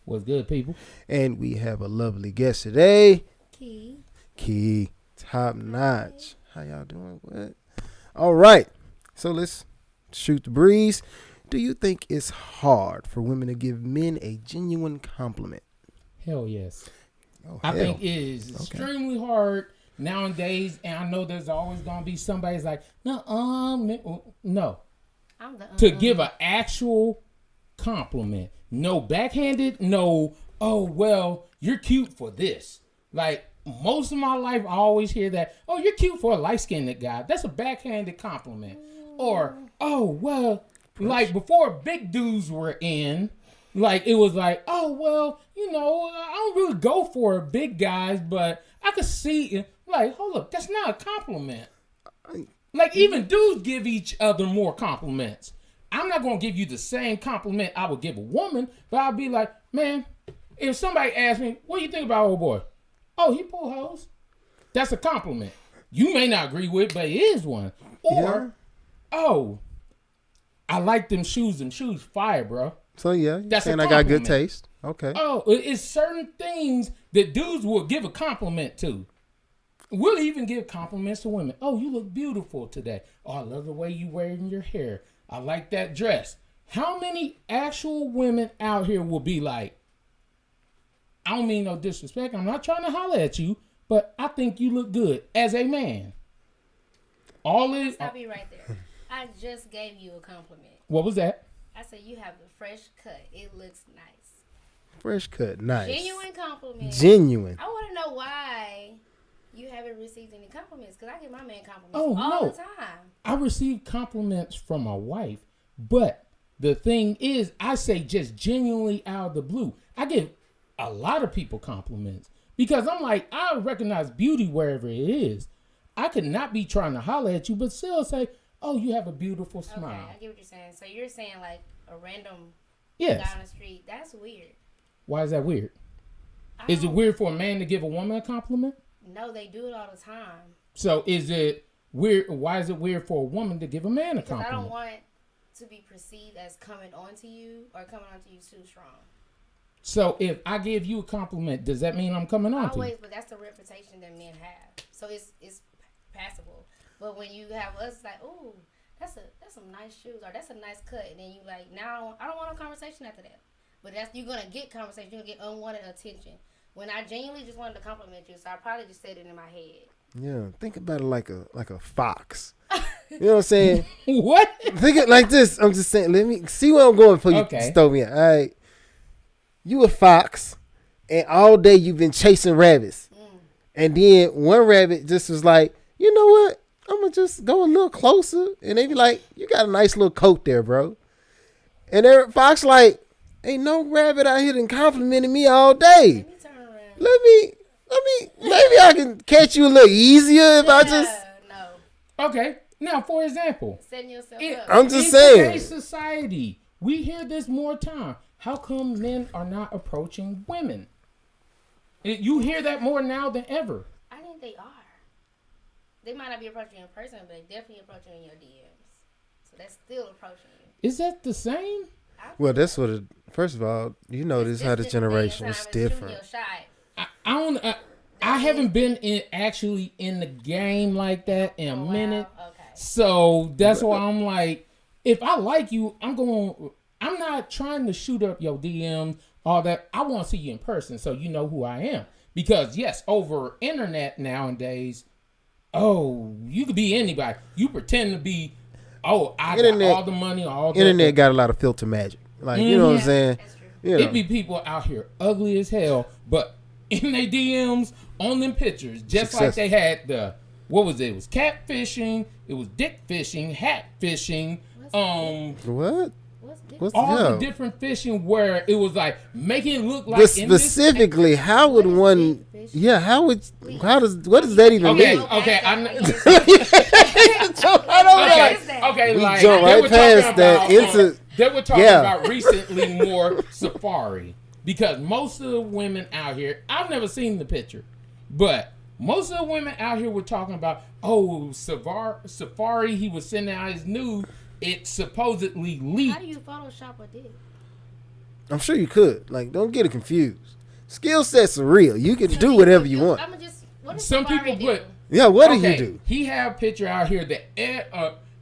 What's good, people? And we have a lovely guest today. Key. Top notch. How y'all doing? What? All right. So let's shoot the breeze. Do you think it's hard for women to give men a genuine compliment? Hell yes. Oh, I hell. think it is extremely hard nowadays, and I know there's always gonna be somebody's like, no. I'm the To give an actual compliment, no backhanded, no. Oh well, you're cute for this. Like most of my life, I always hear that. Oh, you're cute for a light-skinned guy. That's a backhanded compliment. Or oh well, like before big dudes were in. Like, it was like, oh, well, I don't really go for big guys, but I could see, like, hold up, that's not a compliment. Like, even dudes give each other more compliments. I'm not going to give you the same compliment I would give a woman, but I'll be like, man, if somebody asks me, what do you think about old boy? Oh, he pull hoes. That's a compliment. You may not agree with it, but it is one. Or, oh, I like them shoes. Them shoes fire, bro. So, yeah, you're That's saying a I got good compliment. taste. Okay. Oh, it's certain things that dudes will give a compliment to. We'll even give compliments to women. Oh, you look beautiful today. Oh, I love the way you wearing your hair. I like that dress. How many actual women out here will be like, I don't mean no disrespect. I'm not trying to holler at you, but I think you look good as a man. Stop you right there. I just gave you a compliment. What was that? I said you have a fresh cut. It looks nice. Fresh cut. Nice. Genuine compliment. Genuine. I want to know why you haven't received any compliments, because I give my man compliments Oh, all no. the time. I receive compliments from my wife, but the thing is, I say just genuinely out of the blue. I give a lot of people compliments because I'm like, I recognize beauty wherever it is. I could not be trying to holler at you, but still say, oh, you have a beautiful smile. Okay, I get what you're saying. So you're saying like a random Yes. guy on the street. That's weird. Why is that weird? Is it weird for a man to give a woman a compliment? No, they do it all the time. So is it weird? Why is it weird for a woman to give a man a Because compliment? I don't want it to be perceived as coming onto you or coming onto you too strong. So if I give you a compliment, does that mean I'm coming on to Always, you? but that's the reputation that men have. So it's passable. But when you have us like, ooh, that's some nice shoes, or that's a nice cut, and then you like, now I don't want a conversation after that. But you're gonna get conversation, you're gonna get unwanted attention. When I genuinely just wanted to compliment you, so I probably just said it in my head. Yeah. Think about it like a fox. You know what I'm saying? What? Think it like this. I'm just saying, let me see where I'm going before you Okay. stow me in. All right. You a fox, and all day you've been chasing rabbits. And then one rabbit just was like, you know what? I'm going to just go a little closer. And they be like, you got a nice little coat there, bro. And there, fox like, ain't no rabbit out here that complimented me all day. Let me turn around. Let me, maybe I can catch you a little easier if I just. No. Okay. Now, for example, Setting yourself in up. I'm just in saying. today's society, we hear this more time. How come men are not approaching women? You hear that more now than ever. I think they are. They might not be approaching you in person, but they definitely approaching you in your DMs. So that's still approaching you. Is that the same? Well, that's what it. First of all, you know this how this generation is different. I don't. I haven't been actually in the game like that in a minute. Okay. So that's why I'm like, if I like you, I'm not trying to shoot up your DMs, all that. I want to see you in person so you know who I am. Because yes, over internet nowadays, oh, you could be anybody. You pretend to be, oh, I got all the money, all the Internet got a lot of filter magic. Like, you know what I'm saying? That's true. You know. It be people out here ugly as hell, but in their DMs, on them pictures, just like they had the, what was it? It was catfishing, it was dick fishing, hat fishing, What? What's all yeah. the different fishing where it was like making it look like But specifically, how would one? Yeah, how what does that even mean? Okay, I know. I don't know. Okay, We like jump they right were past talking that about, into they were talking yeah. about recently more Safari because most of the women out here, I've never seen the picture, but most of the women out here were talking about, oh, Safari, he was sending out his nude. It supposedly leaked. How do you Photoshop a dick? I'm sure you could. Like, don't get it confused. Skill sets are real. You can do whatever you want. I'm just. What does Some Safari people put. Yeah, what do you do? He have a picture out here that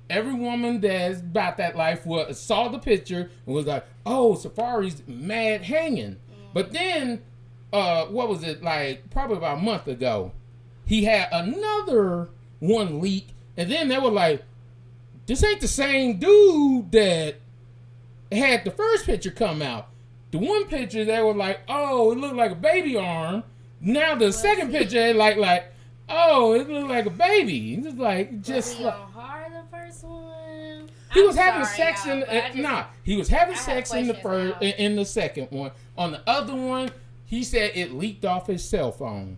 every woman that's about that life saw the picture and was like, "Oh, Safari's mad hanging." But then, what was it, like probably about a month ago, he had another one leak, and then they were like, "This ain't the same dude that had the first picture come out." The one picture they were like, "Oh, it looked like a baby arm." Now the second picture, like. Oh, it looked like a baby. It was like just. Was he on hard the first one? He was having sex in. He was having sex in the first, now. in the second one. On the other one, he said it leaked off his cell phone.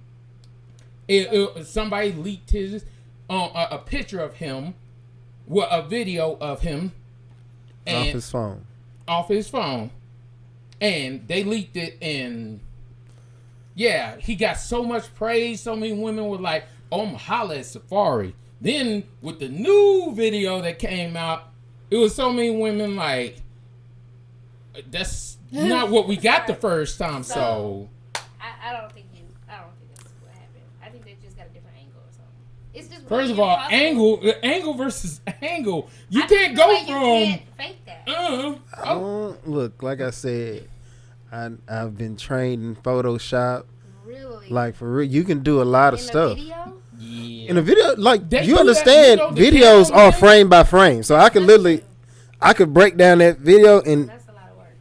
Somebody leaked his a picture of him, a video of him, off his phone. Off his phone, and they leaked it and. Yeah, he got so much praise. So many women were like, "Oh, I'm holla at Safari." Then with the new video that came out, it was so many women like, "That's not what we got the first time." So I don't think that's what happened. I think they just got a different angle or something. It's just first really of all, impossible. angle versus angle. You I can't feel go like from. You can't fake that. Look, like I said, I've been trained in Photoshop. Really? Like, for real, you can do a lot of stuff. Video? Yeah. In a video, like, They you do understand, that, the videos camera are thing? frame by frame. So I could literally, I could break down that video, and That's a lot of work.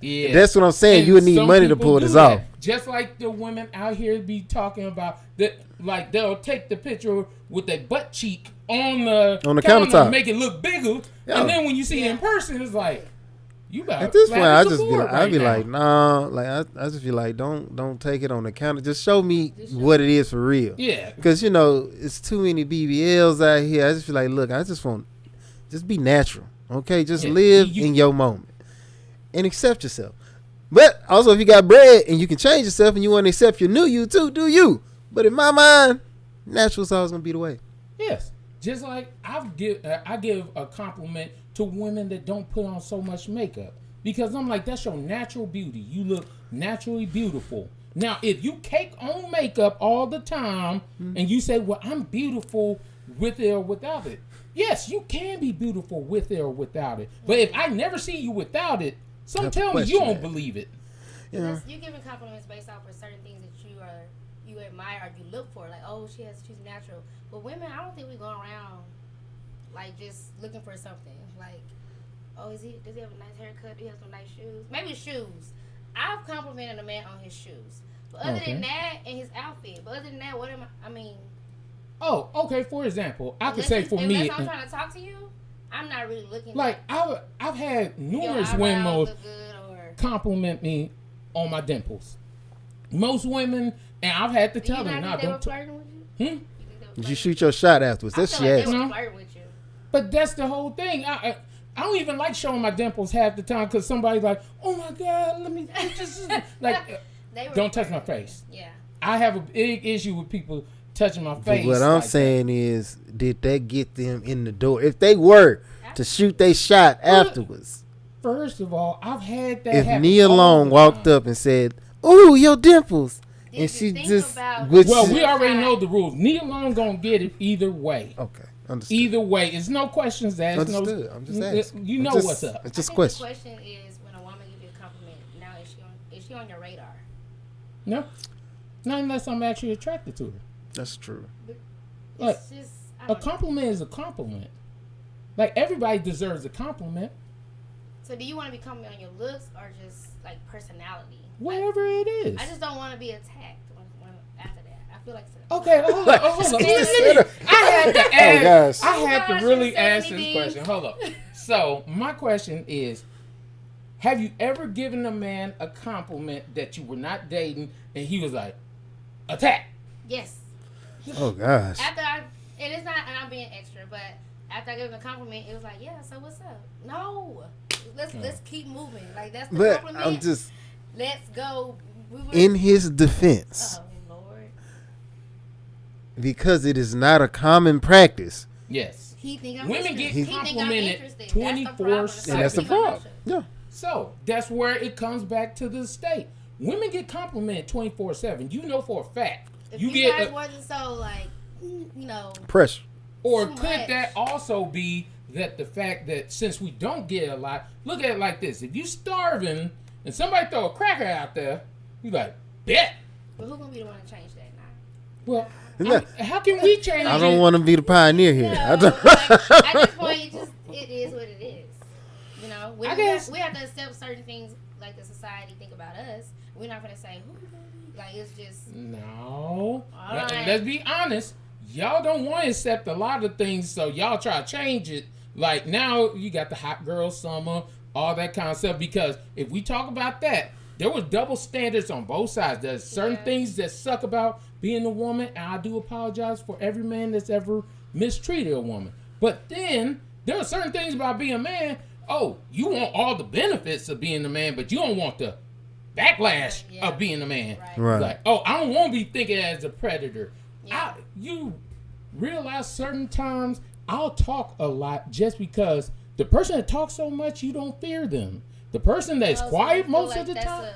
Yeah. that's what I'm saying. And You would need some money to people pull do this that. off. Just like the women out here be talking about that, like they'll take the picture with their butt cheek on the countertop. and make it look bigger, Yeah. and then when you see it in person, it's like you about At this flat point, as I a just be board like, right I'd be now. like, nah, like I just feel like, don't take it on the counter. Just show me what it is for real. Yeah, Because, you know, it's too many BBLs out here. I just feel like, look, I just want, just be natural, okay? Just Yeah, live you- in your moment and accept yourself. But also, if you got bread and you can change yourself and you want to accept your new you too, do you. But in my mind, natural's always going to be the way. yes. Just like I give a compliment to women that don't put on so much makeup. Because I'm like, that's your natural beauty. You look naturally beautiful. Now, if you cake on makeup all the time and you say, well, I'm beautiful with it or without it. Yes, you can be beautiful with it or without it. But if I never see you without it, some Have to tell me you question don't that. believe it. Yeah. You giving compliments based off of certain things that you admire or you look for. Like, oh, she's natural. But women, I don't think we go around like just looking for something. Like, oh, does he have a nice haircut? Do he have some nice shoes? Maybe shoes. I've complimented a man on his shoes. But other than that, and his outfit. But other than that, what am I mean? Oh, okay. For example, I could say for me, unless I'm trying to talk to you, I'm not really looking like I've had numerous your eyebrows women look good or compliment me on my dimples. Most women, and I've had to tell them, not "Nah, they were don't." flirting with you? Hmm? You think they were Did flirting? you shoot your shot afterwards? I That's feel like yes. they were No. flirting with you. But that's the whole thing. I don't even like showing my dimples half the time because somebody's like, "Oh my God, let me just like." They were Don't touch my flirting. face. Yeah. I have a big issue with people touching my But face. what I'm like saying is, did that get them in the door? If they were to shoot their shot afterwards, that. First of all, I've had that. if happen Nia all Long the walked time. up and said, "Ooh, your dimples," Did and you she think just, about- which Well, is- we already know the rules. Nia Long gonna get it either way. okay, understood. Either way, it's no questions asked. Understood. I'm just asking. You I'm know just- what's up. It's just I think question. the question is when a woman gives you a compliment. Now is she on your radar? No, not unless I'm actually attracted to her. That's true. Look, It's just I a don't know. compliment is a compliment. Like everybody deserves a compliment, So do you want to be complimented on your looks or just like personality? whatever it is. I just don't want to be attacked when after that. I feel like Okay, hold on. Hold on. Let I had to Oh, ask. gosh. I had Gosh, to really you said ask this anything. question. Hold up. So my question is: have you ever given a man a compliment that you were not dating, and he was like, "Attack"? yes. Oh gosh. And it's not, and I'm being extra, but after I gave him a compliment, it was like, yeah. So what's up? No, let's keep moving. Like that's the But compliment. I'm just, Let's go. We were, in his defense, oh Lord, because it is not a common practice. Yes. he think I'm Women interested. get He think I'm complimented interested. 24/7. And that's the Keep my mouth problem. shut. Yeah. So that's where it comes back to the state. Women get complimented 24/7. You know for a fact. If You you get guys wasn't so like, Pressure. or too could much. that also be that the fact that since we don't get a lot, look at it like this: if you starving and somebody throw a cracker out there, you like bet. but who's gonna be the one to change that now? Well, Yeah. how can we change I don't it? want to be the pioneer here. No, I don't. like, at this point, it is what it is. You know, I guess- we have to accept certain things like the society think about us. We're not gonna say who, like it's just No. All right. Let's be honest. Y'all don't want to accept a lot of things, so y'all try to change it. Like now, you got the hot girl summer, all that kind of stuff. Because if we talk about that, there was double standards on both sides. There's certain things that suck about being a woman, and I do apologize for every man that's ever mistreated a woman. But then there are certain things about being a man. Oh, you want all the benefits of being a man, but you don't want the backlash of being a man. Right. Like, oh, I don't want to be thinking as a predator. Yeah. You realize certain times I'll talk a lot just because the person that talks so much, you don't fear them. The person that's So quiet you feel most like of the that's time.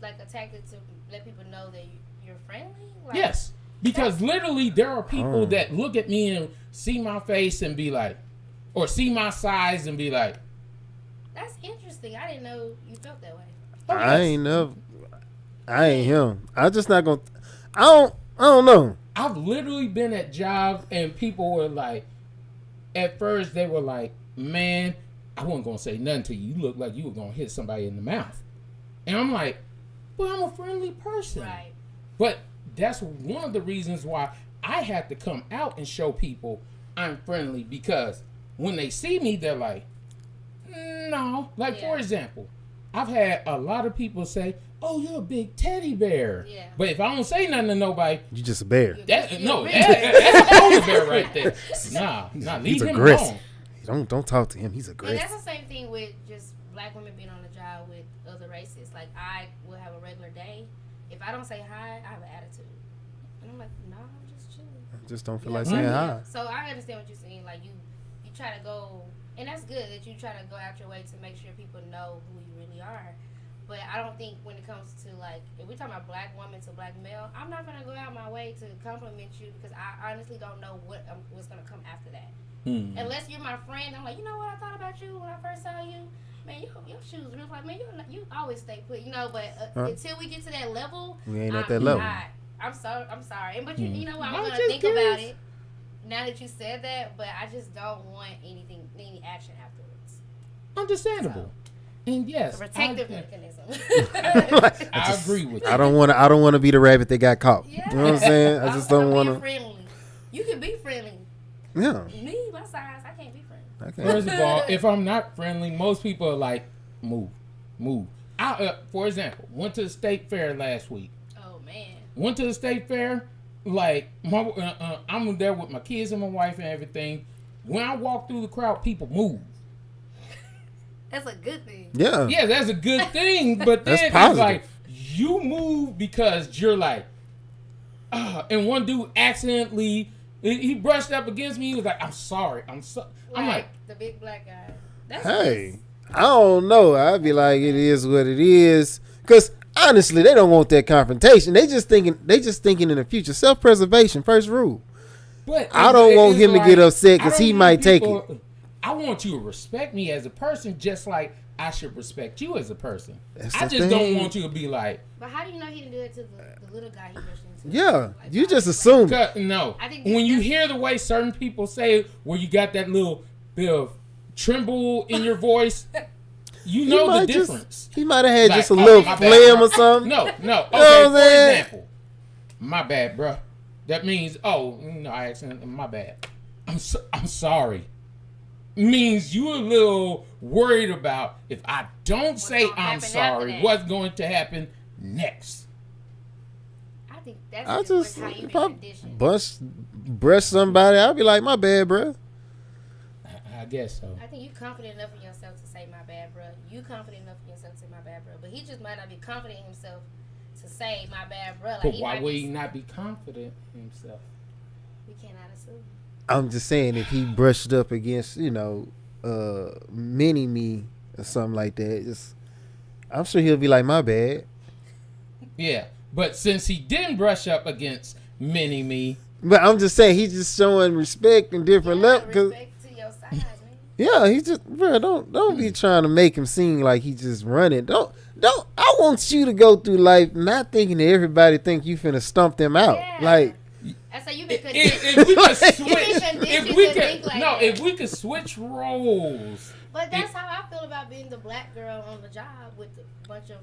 like a tactic to let people know that you're friendly. Like, Yes. Because literally there are people that look at me and see my face and be like, or see my size and be like, that's interesting. I didn't know you felt that way. oh, I yes. ain't never. I ain't him. I just not gonna. I don't know. I've literally been at jobs and people were like, at first they were like, man, I wasn't going to say nothing to you. You look like you were going to hit somebody in the mouth. And I'm like, well, I'm a friendly person. Right. But that's one of the reasons why I had to come out and show people I'm friendly, because when they see me, they're like, no. Like, for example, I've had a lot of people say, oh, you're a big teddy bear. Yeah. But if I don't say nothing to nobody, You just a bear. that's You're a big that's a polar bear right there. Nah, He's leave him aggressive. alone. Don't talk to him. He's And aggressive. that's the same thing with just black women being on the job with other races. Like, I will have a regular day. If I don't say hi, I have an attitude. And I'm like, no, I'm just chilling. Just don't feel Yeah. like saying hi. So I understand what you're saying. Like, you try to go, and that's good that you try to go out your way to make sure people know who you really are. But I don't think when it comes to, like, if we're talking about black woman to black male, I'm not going to go out my way to compliment you because I honestly don't know what's going to come after that. Unless you're my friend, I'm like, you know what I thought about you when I first saw you? Man, your shoes real like, man, you always stay put, you know, but until we get to that level, We ain't at I'm that level. not. I'm sorry. And, but you know what, I'm I'm going to just think curious. about it now that you said that, but I just don't want any action afterwards. Understandable. And yes, A protective mechanism. I agree with you. I don't want to be the rabbit that got caught. Yeah. You know what I'm saying? I just don't want to. to. Friendly. You can be friendly. Yeah. Me, my size, I can't be friendly. Okay. First of all, if I'm not friendly, most people are like, move. I, for example, went to the state fair last week. Oh man. Went to the state fair, like I'm there with my kids and my wife and everything. When I walk through the crowd, people move. That's a good thing. Yeah. Yeah, that's a good thing, but then That's it's positive. like you move because you're like, and one dude accidentally he brushed up against me. He was like, "I'm sorry, I'm like, the big black guy. That's Hey, I don't know. I'd be like, it is what it is. Because honestly, they don't want that confrontation. They just thinking in the future. Self-preservation, first rule. but I don't want him to get upset I 'cause don't he want might take people- I want you to respect me as a person, just like I should respect you as a person. That's I the just don't thing. want you to be like, But how do you know he didn't do it to the little guy he rushed into? Yeah, Like, you just assume. no. I think When you that's- hear the way certain people say, where you got that little bit of tremble in your voice, you know the difference. He might have had Like, just a oh, little my bad. phlegm or something. No. Okay, what I'm for saying? example, my bad, bruh. That means, I accidentally, my bad. I'm sorry. Means you're a little worried about if I don't say gonna I'm happen after sorry, that. what's going to happen next? I think that's I just just how you if be I conditioned. brush somebody, I'll be like, my bad, bro. I guess so. I think you confident enough in yourself to say my bad, bro. You confident enough in yourself to say my bad, bro. But he just might not be confident in himself to say my bad, bro. Like, But he why might would be- he not be confident in himself? We cannot assume. I'm just saying, if he brushed up against, mini me or something like that. Just, I'm sure he'll be like, my bad. Yeah, but since he didn't brush up against Mini-Me, But I'm just saying, he's just showing respect and different levels. Respect to your size, man. Yeah, he just, bro, don't be trying to make him seem like he just running. Don't. I want you to go through life not thinking that everybody think you finna stump them out. Yeah. Like, I say you been if we could switch, like if we could switch roles. But that's how I feel about being the black girl on the job with a bunch of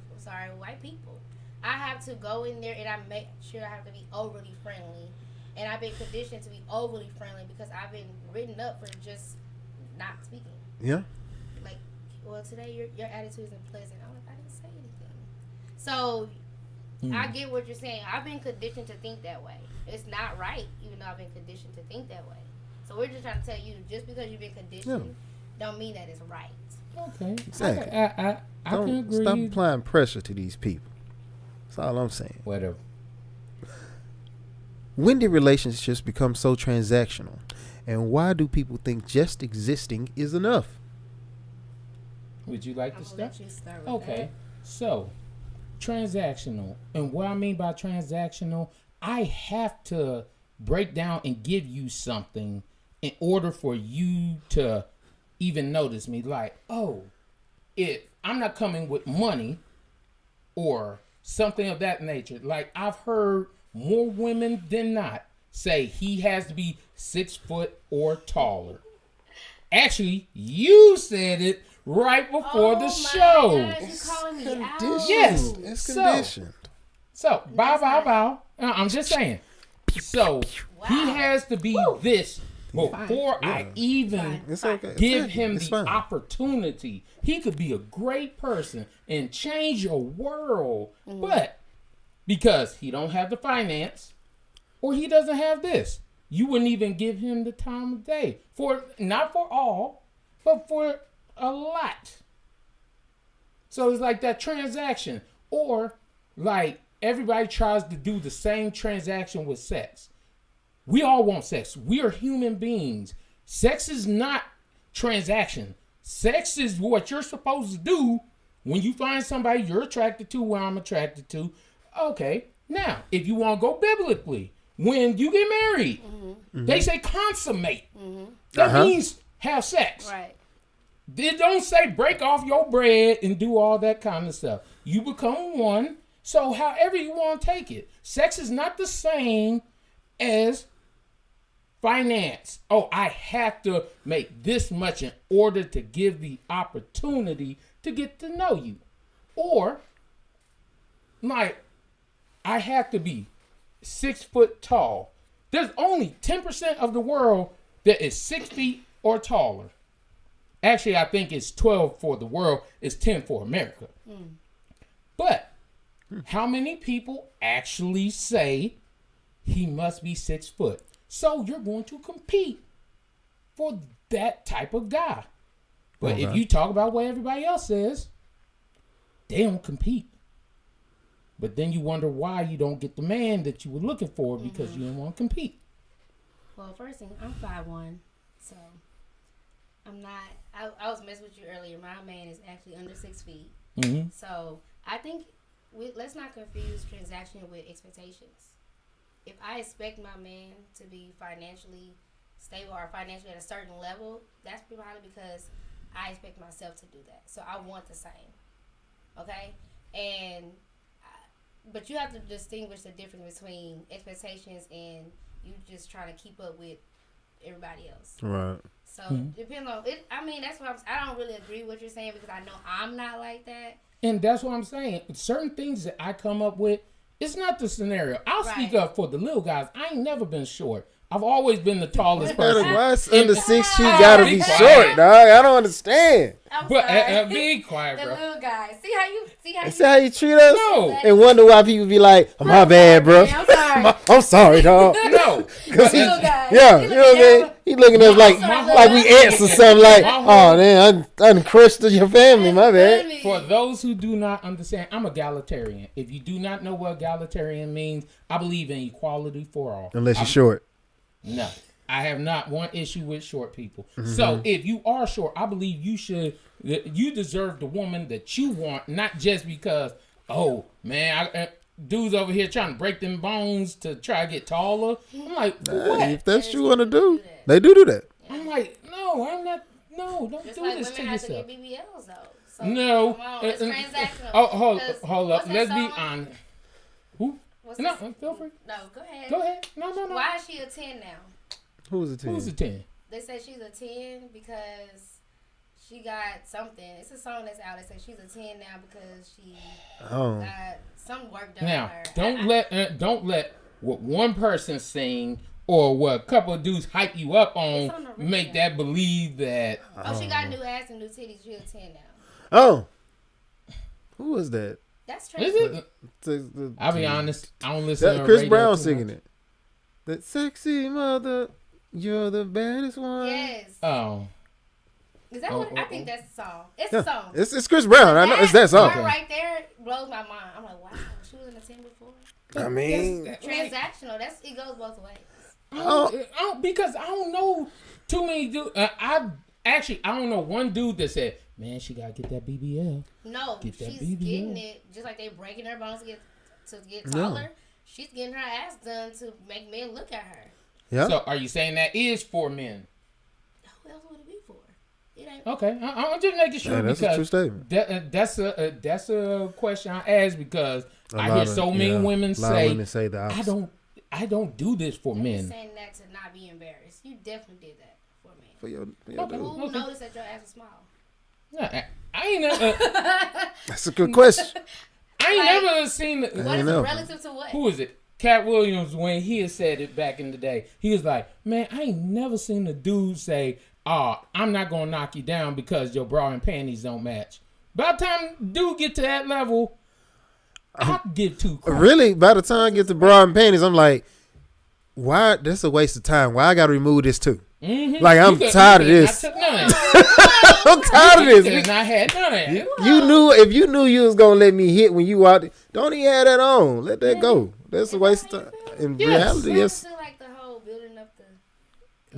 white people. I have to go in there and I make sure I have to be overly friendly, and I've been conditioned to be overly friendly because I've been written up for just not speaking. yeah. Like, well, today your attitude isn't pleasant. I'm like, I didn't say anything. So I get what you're saying. I've been conditioned to think that way. It's not right, even though I've been conditioned to think that way. So we're just trying to tell you, just because you've been conditioned, don't mean that it's right. Okay, Exactly. I can agree. Stop applying pressure to these people. That's all I'm saying. Whatever. When did relationships become so transactional? And why do people think just existing is enough? Would you like I'm to gonna start? let you start with Okay, that. so transactional, and what I mean by transactional, I have to break down and give you something in order for you to even notice me. Like, oh, if I'm not coming with money or something of that nature. Like, I've heard more women than not say he has to be 6 foot or taller. Actually, you said it right before the show. Gosh, you calling me out? Yes. It's So- conditioned. So, bow. I'm just saying. So, he has to be this before I even It's okay. give him It's the fine. opportunity. He could be a great person and change your world. But because he don't have the finance or he doesn't have this, you wouldn't even give him the time of day. For not for all, but for a lot. So it's like that transaction. Or like everybody tries to do the same transaction with sex. We all want sex. We are human beings. Sex is not transaction. Sex is what you're supposed to do when you find somebody you're attracted to, where I'm attracted to. Okay, now, if you want to go biblically, when you get married, they say consummate. That means have sex. Right. It don't say break off your bread and do all that kind of stuff. You become one. So however you want to take it. Sex is not the same as finance. Oh, I have to make this much in order to give the opportunity to get to know you. Or, like, I have to be 6 foot tall. There's only 10% of the world that is 6 feet or taller. Actually, I think it's 12 for the world. It's 10 for America. But how many people actually say he must be 6 foot? So you're going to compete for that type of guy. But if you talk about what everybody else says, they don't compete. But then you wonder why you don't get the man that you were looking for because you didn't want to compete. Well, first thing, I'm 5'1", so I'm not. I was messing with you earlier. My man is actually under 6 feet. So I think let's not confuse transaction with expectations. If I expect my man to be financially stable or financially at a certain level, that's probably because I expect myself to do that. So I want the same. Okay? But you have to distinguish the difference between expectations and you just trying to keep up with everybody else. Right. So depending on it. I mean, that's what I don't really agree with what you're saying because I know I'm not like that. And that's what I'm saying. Certain things that I come up with, it's not the scenario. I'll speak up for the little guys. I ain't never been short. I've always been the tallest person. Why it's under 6 feet gotta be short, dog? I don't understand. But be quiet, the bro. little guy. See how you treat us? No. And wonder why people be like, oh, my bad, bro. I'm sorry. I'm sorry, dog. No. Cause he, Little guy. yeah, He you know what I looking mean? He looking at us like we ants or something. Like, oh man, I done crushed your family. My bad. For those who do not understand, I'm a egalitarian. If you do not know what egalitarian means, I believe in equality for all. Unless you're short. No. I have not one issue with short people. Mm-hmm. So if you are short, I believe you deserve the woman that you want, not just because, oh man, dudes over here trying to break them bones to try to get taller. I'm like, what? If that's what you want to do, they do that. I'm like, no, I'm not. No, don't Just do like this to women have yourself. to get BBLs though. So, No. come on, it's transactional. Oh, Because hold up. what's that Let's be song? honest. Who? What's No, this? feel free. No, go ahead. Go ahead. No. Why is she a 10 now? Who's a 10? Who's a 10? They say she's a 10 because she got something. It's a song that's out that says she's a 10 now because she got some work done Now, on her. don't let what one person sing or what a couple of dudes hype you up on make that believe that. Oh, she got new ass and new titties. She's a 10 now. Oh. Who was that? That's Is true. it? I'll be honest. I don't listen to Chris radio Brown too singing much. it. That sexy mother, you're the baddest one. Yes. Oh. Is that what? I think that's the song. It's Yeah, the song. it's Chris Brown. I know it's that song. Part right there blows my mind. I'm like, wow, she was in a 10 before. I mean, Transactional. It goes both ways. Because I don't know too many dudes. I don't know one dude that said, man, she gotta get that BBL. No, Get that she's BBL. getting it just like they breaking her bones to get taller. She's getting her ass done to make men look at her. yeah. So are you saying that is for men? Who else would it be for? It ain't. Okay, I'm just making sure Yeah, that's a true statement. That's a question I ask because I hear so many women say the opposite. I don't do this for I'm men. saying that to not be embarrassed. You definitely did that for me. For your Okay. dude. Who noticed that your ass was small? Nah, I ain't never. That's a good question. I ain't never seen. What is it know. relative to what? Who is it? Cat Williams, when he had said it back in the day, he was like, man, I ain't never seen a dude say, I'm not going to knock you down because your bra and panties don't match. By the time dude get to that level, I'll give two crap. Really, by the time I get to bra and panties, I'm like, why? That's a waste of time. Why I got to remove this too? Mm-hmm. Like, I'm tired of this. I'm tired of You this. could not had none of that. If you knew you was gonna let me hit when you out, don't even have that on. Let that go. That's a waste of time. In reality, yes. I like the whole building up the.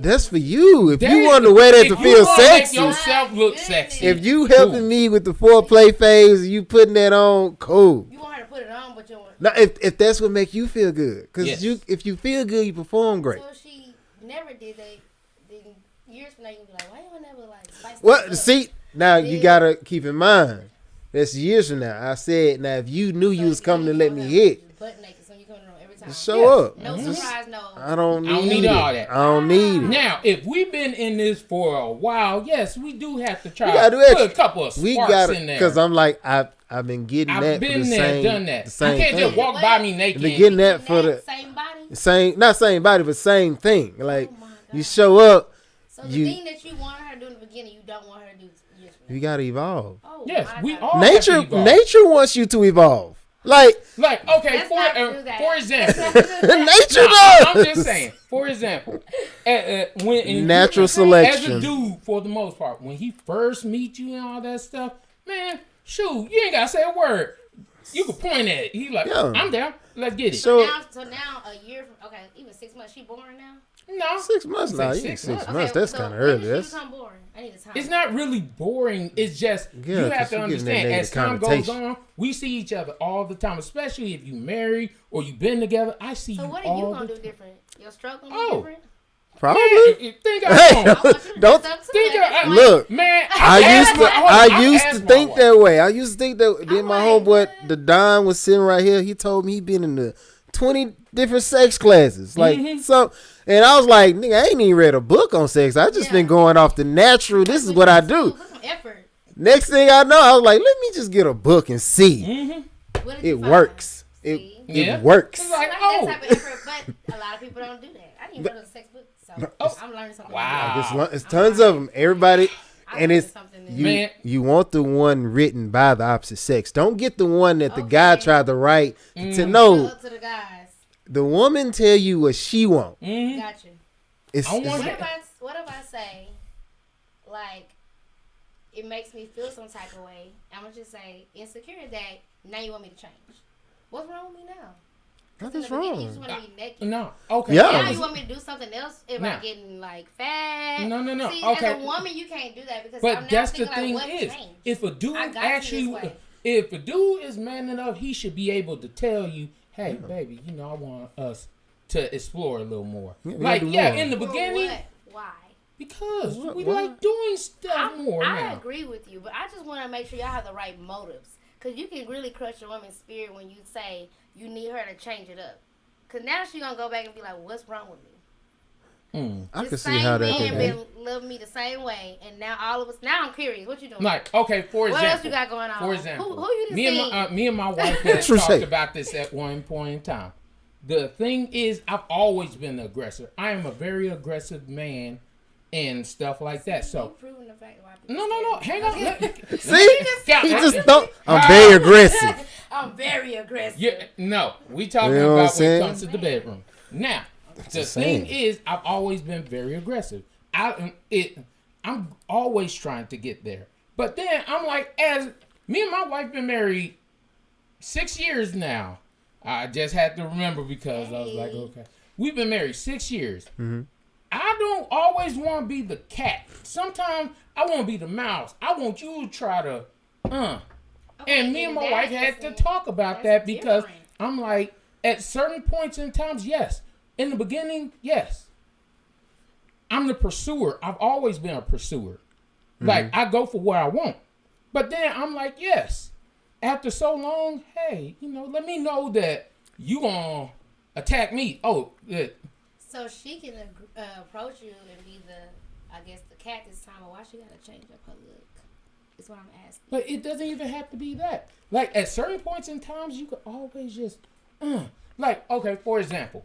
That's for you. If you want to wear that to feel If you wanna sexy, make yourself look sexy. if you helping me with the foreplay phase, you putting that on, cool. You want her to put it on, but you want. Now, if that's what make you feel good, because Yes. if you feel good, you perform great. So if she never did that, then years from now you be like, why you never like spice Well, this up? see, now you gotta keep in mind. That's years from now. I said, now if you knew you was coming to let me hit, butt naked, so you coming on every time. just show up. No surprise, no. I don't need, need it. all that. I don't need it. Now, if we've been in this for a while, yes, we do have to try We gotta do put extra. a couple of We sparks got in there. because I'm like I've been getting that. I've for been the there, same, done that. The You same can't thing. just walk by me naked. I've been getting that for the Same body. same, not same body, but same thing. Like Oh my God. you show up, So the you thing that you want her to do in the beginning, you don't want her to do years from now. you gotta evolve. Oh Yes, my we God. all Nature, have to evolve. nature wants you to evolve. Like Like, okay, Let's not do that. for example. Let's not do that. nature I'm does. just saying. For example, when Natural as selection. a dude, for the most part, when he first meet you and all that stuff, man, shoot, you ain't gotta say a word. You can point at it. He like, Yeah. I'm down. Let's get it. So So now a year from even 6 months, she boring now. no, 6 months now. You 6 6 months. months. That's so kind of when early. did she That's become boring? I need a time. it's not really boring. It's just Yeah, you have 'cause to you getting that understand negative as time goes connotation. on, we see each other all the time, especially if you married or you've been together. I see So you what are all you gonna the do different? Your stroke gonna Oh. be different? probably. Yeah, think I Hey, don't. I want you to Don't- dress up too. Think That's I- my- Look, Man, I used to think that. that way. I used to think that. Then my like, homeboy, what? the Don, was sitting right here. He told me he been in the 20 different sex classes, like so. And I was like, nigga, I ain't even read a book on sex. I just Yeah. been going off the natural. This is what I do. Put some effort. Next thing I know, I was like, let me just get a book and see. What did It you find? works. It See? Yeah. works. It's I like, like oh, that type of effort, but a lot of people don't do that. I didn't go to the sex book, so I'm learning something. Wow. It's tons of them. Everybody, I'm and learning it's something new. you. Man. You want the one written by the opposite sex. Don't get the one that the guy Okay. tried to write to Show know. up to the guys. The woman tell you what she want. Gotcha. It's, I want it's- that. What if I say, like, it makes me feel some type of way? I'm gonna just say insecure that now you want me to change. What's wrong with me now? Because in the Nothing's beginning, you wrong. just want to be naked. No, okay. Yeah. Now you want me to do something else? Am I getting like fat? No. See, Okay. as a woman, you can't do that because But I'm now that's the thinking thing like, what is, changed? if a dude I got you actually, this way. if a dude is man enough, he should be able to tell you, "Hey, baby, you know, I want us to explore a little more." Yeah, we like, gotta do yeah, more. in the For beginning, what? Why? because we Why? like doing stuff more I now. agree with you, but I just want to make sure y'all have the right motives. Because you can really crush a woman's spirit when you say you need her to change it up. Because now she going to go back and be like, what's wrong with me? I The can see how that same could man be. been loving me the same way, and now all of us, now I'm curious. What you doing? Like, okay, for what example, else you got going on? For example, who you me and seen? me and my wife had True talked say. about this at one point in time. The thing is, I've always been an aggressor. I am a very aggressive man and stuff like that. So, You proving the fact why people no, scared. hang on. See, Yeah, he just don't. I'm very aggressive. I'm very aggressive. Yeah, no, we talking You know what I'm about when it saying? comes to the bedroom. Now, the just thing saying. is, I've always been very aggressive. I'm always trying to get there. But then I'm like, as me and my wife been married 6 years now. I just had to remember because I was like, okay, we've been married 6 years. Mm-hmm. I don't always want to be the cat. Sometimes I want to be the mouse. I want you to try to, Okay, and me and my then wife that's had to different. talk about That's that because different. I'm like, at certain points in times, yes. In the beginning, yes. I'm the pursuer. I've always been a pursuer. Like, I go for what I want. But then I'm like, yes. After so long, hey, let me know that you gonna attack me. Oh, yeah. So she can approach you and be the cat this time, or why she gotta change up her look? Is what I'm asking. But it doesn't even have to be that. Like, at certain points in times, you could always just, like, okay, for example,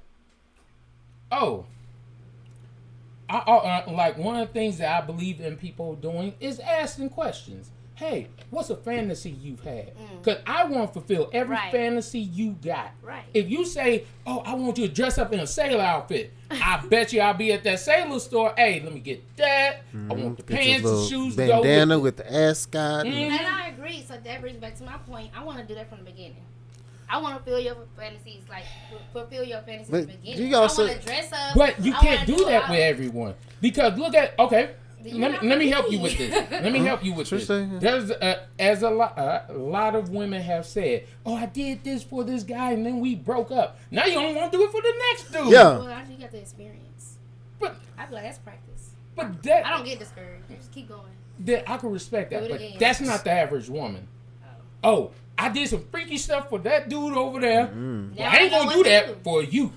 like one of the things that I believe in people doing is asking questions. Hey, what's a fantasy you've had? Because I want to fulfill every Right. fantasy you got. Right. If you say, oh, I want you to dress up in a sailor outfit, I bet you I'll be at that sailor store. Hey, let me get that. I want the Get your pants and little shoes to go bandana with with the ascot. And I agree. So that brings back to my point. I want to do that from the beginning. I want to fulfill your fantasies, fulfill your fantasies But from the beginning. you also- I want to dress up. But you I can't wanna do that all- with everyone. Because look at, okay, You're let not me help me. you with this. Let me help you with this. Tristan? There's, as a lot of women have said, oh, I did this for this guy and then we broke up. Now you don't want to do it for the next dude. Yeah. Well, you got the experience. But, I feel like that's practice. but that, I don't get discouraged. Just keep going. that I can respect that. Do it But again. that's not the average woman. Oh, I did some freaky stuff for that dude over there. Well, Now I ain't know gonna what do to that for you.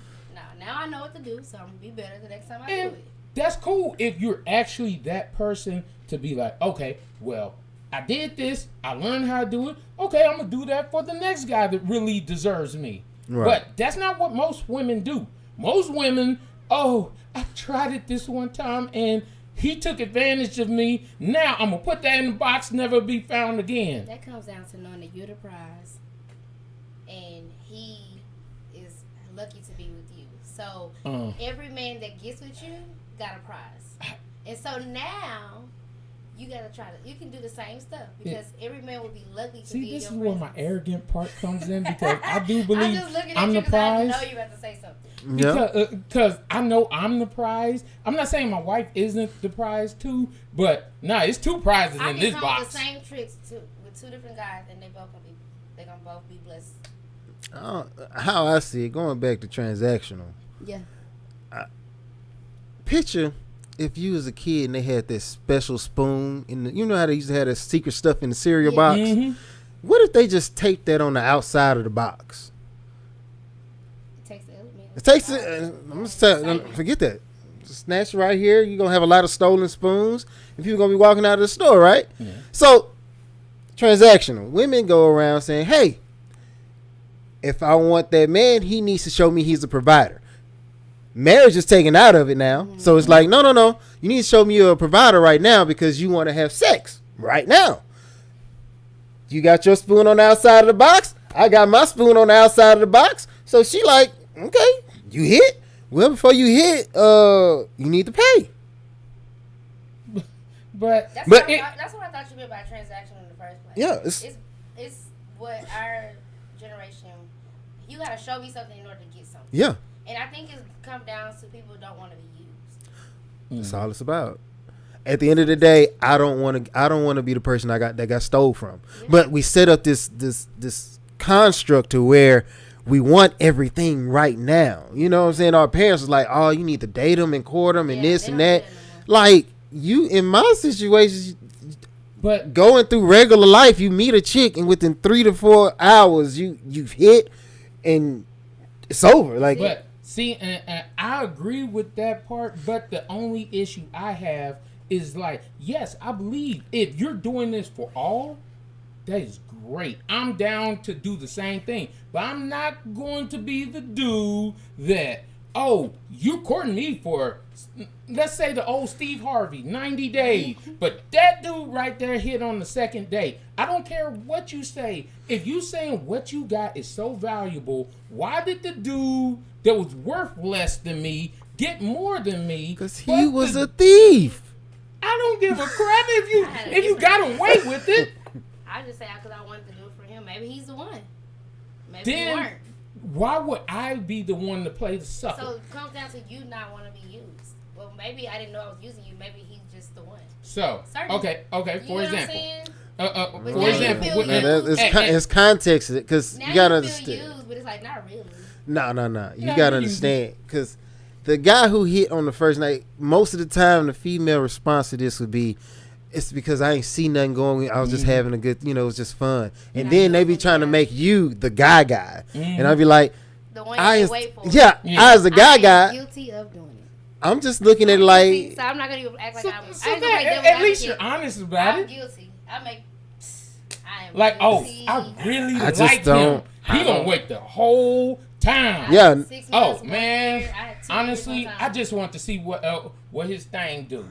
Now I know what to do, so I'm gonna be better the next time I And do it. that's cool if you're actually that person to be like, okay, well, I did this. I learned how to do it. Okay, I'm going to do that for the next guy that really deserves me. Right. But that's not what most women do. Most women, oh, I tried it this one time and he took advantage of me. Now I'm going to put that in the box, never be found again. That comes down to knowing that you're the prize, and he is lucky to be with you. So every man that gets with you got a prize, and so now you gotta try to. You can do the same stuff because every man will be lucky to be See, this is your where my presence. arrogant part comes in because I do I'm believe just looking at I'm you the because I prize. know you about to say something. Yeah. Because I know I'm the prize. I'm not saying my wife isn't the prize too, but it's two prizes I in can this come box. with the same tricks too with two different guys, and they're gonna both be blessed. How I see it, going back to transactional. Yeah. Picture if you was a kid and they had this special spoon in the, you know how they used to have that secret stuff in the cereal box? Mhm. What if they just taped that on the outside of the box? It takes the element. It takes it. I'm just telling. Forget that. Just snatch right here. You're gonna have a lot of stolen spoons, and people gonna be walking out of the store, right? Yeah. So, transactional. Women go around saying, "Hey, if I want that man, he needs to show me he's a provider." Marriage is taken out of it now, so it's like, no. You need to show me you're a provider right now because you want to have sex right now. You got your spoon on the outside of the box. I got my spoon on the outside of the box. So she like, okay, you hit. Well, before you hit, you need to pay. But That's But what I thought you meant by transactional in the first place. Yeah, It's what our generation. You you gotta show me something in order to get something. Yeah. And I think it's come down to people who don't want to be used. That's all it's about. At the end of the day, I don't want to be the person that got stole from. Yeah. But we set up this construct to where we want everything right now. You know what I'm saying? Our parents was like, "Oh, you need to date them and court them and this and that." Like you, in my situation, but going through regular life, you meet a chick and within 3 to 4 hours, you've hit and it's over. Like, but see, and I agree with that part. But the only issue I have is like, yes, I believe if you're doing this for all, that is great. I'm down to do the same thing. But I'm not going to be the dude that, oh, you courting me for, let's say the old Steve Harvey, 90 days. But that dude right there hit on the second day. I don't care what you say. If you saying what you got is so valuable, why did the dude that was worth less than me get more than me? Because he was a thief. I don't give a crap if you got away with it. I just say because I wanted to do it for him. Maybe he's the one. Maybe then, you weren't. Why would I be the one to play the sucker? So it comes down to you not want to be used. Well, maybe I didn't know I was using you. Maybe he's just the one. So, okay. For example. It's context because you gotta understand. Used, but it's like not really. No. You gotta understand because the guy who hit on the first night, most of the time the female response to this would be, it's because I ain't see nothing going. I was just having a good, it was just fun. And then they be trying to make you the guy. And I'd be like, the one you wait for. I as a guy, guilty of doing it. I'm just looking at it like. So I'm not gonna act like I'm. At least you're honest about it. I'm guilty. I am like, guilty. I really like him. He gonna wait the whole time. Yeah. Oh man. Honestly, I just want to see what his thing do.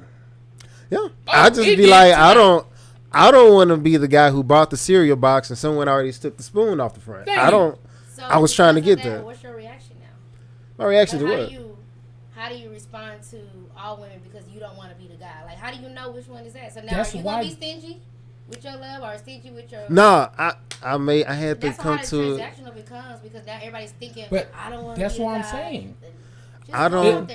Yeah, I just be like, I don't want to be the guy who bought the cereal box and someone already took the spoon off the front. So I was trying to get there. What's your reaction now? My reaction to what? How do you respond to all women because you don't want to be the guy? Like, how do you know which one is that? So now, are you gonna be stingy with your love or stingy with your? No, I had to come to. That's how transactional becomes because now everybody's thinking, but I don't want to be the guy. That's what I'm saying. I don't.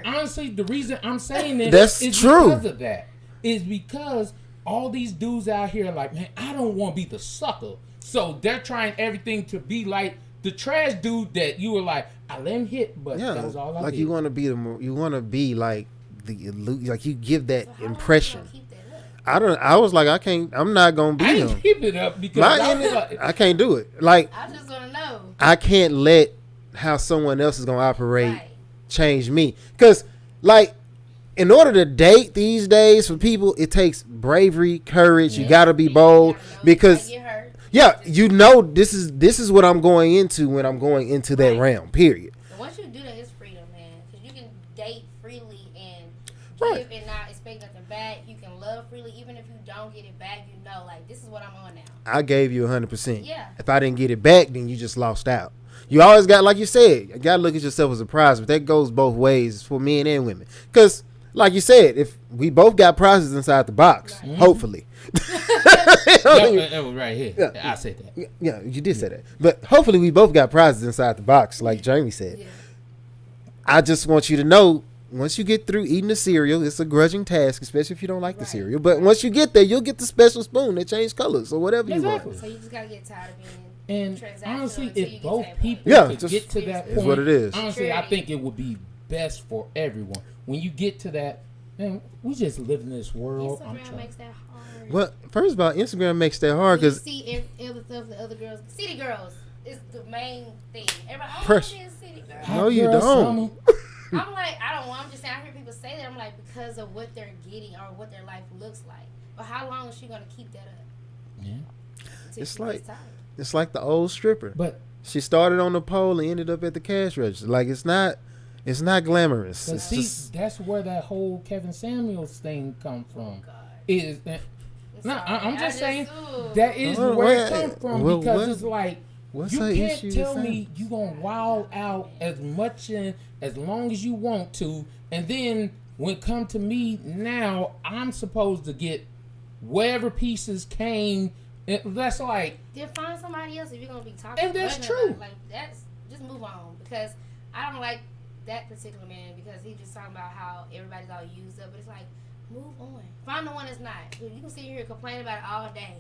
Honestly, the reason I'm saying this is because of that. Is because all these dudes out here are like, man, I don't want to be the sucker. So they're trying everything to be like the trash dude that you were like, I let him hit, but that was all I did. Like you want to be like you give that impression. I was like, I'm not gonna be him. I keep it up because I can't do it. Like I just want to know. I can't let how someone else is gonna operate change me, because like in order to date these days for people, it takes bravery, courage. You gotta be bold because this is what I'm going into when I'm going into that realm. Period. And once you do that, it's freedom, man, because you can date freely and give and not expect nothing back. You can love freely even if you don't get it back. You know, like this is what I'm on now. I gave you 100%. Yeah. If I didn't get it back, then you just lost out. You always got, like you said, you got to look at yourself as a prize, but that goes both ways for men and women. Because, like you said, if we both got prizes inside the box, hopefully. That was right here. Yeah. I said that. Yeah, you did say that. But hopefully we both got prizes inside the box, like Jamie said. Yeah. I just want you to know, once you get through eating the cereal, it's a grudging task, especially if you don't like the cereal. But once you get there, you'll get the special spoon that changes colors or whatever you want. So you just got to get tired of being. And honestly, if both people could get to that point, is what it is. Honestly, I think it would be best for everyone. When you get to that, man, we just live in this world. Instagram makes that hard. Well, first of all, Instagram makes that hard because see other stuff the other girls, city girls is the main thing. Everybody, city girl. No, you don't. I'm like, I don't want. I'm just saying. I hear people say that. I'm like, because of what they're getting or what their life looks like. But how long is she gonna keep that up? Yeah, it's like the old stripper. But she started on the pole and ended up at the cash register. Like it's not glamorous. But see, that's where that whole Kevin Samuels thing come from. I'm just saying that is where it comes from because it's like you can't tell me you gonna wild out as much and as long as you want to, and then when it come to me now, I'm supposed to get whatever pieces came. That's like then find somebody else if you're gonna be talking. And that's about true. it. Like that's just move on because I don't like that particular man because he just talking about how everybody's all used up. But it's like move on. Find the one that's not. You can sit here and complain about it all day,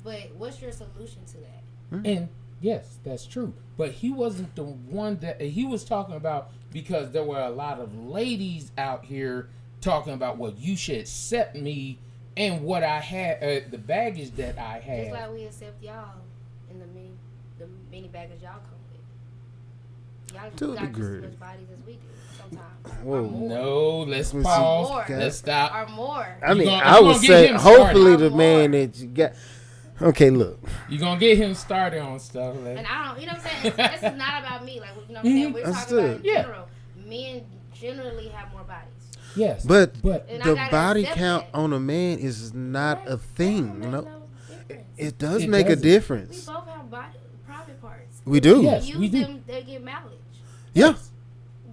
but what's your solution to that? And yes, that's true. But he wasn't the one that he was talking about because there were a lot of ladies out here talking about what you should accept me and what I had, the baggage that I had. Just like we accept y'all in the many baggage y'all come with. Y'all To a got degree. just as much bodies as we do sometimes. Whoa. Or more. No, let's Let me see. pause. More. Let's stop. Or more. I mean, gonna- I you would gonna get say him hopefully started. the man that you got. Okay, look. You're going to get him started on stuff. Like, And I don't, you know what I'm saying? This is not about me. Like, you know what I'm saying? We're talking Understood. about in Yeah. general. Men generally have more bodies. yes. But And I the gotta body accept count that. on a man is not a thing. That No, don't make no difference. it does It make a doesn't. We difference. both have private parts. We do. Yes, Use we do. them, they get mileage. Yeah.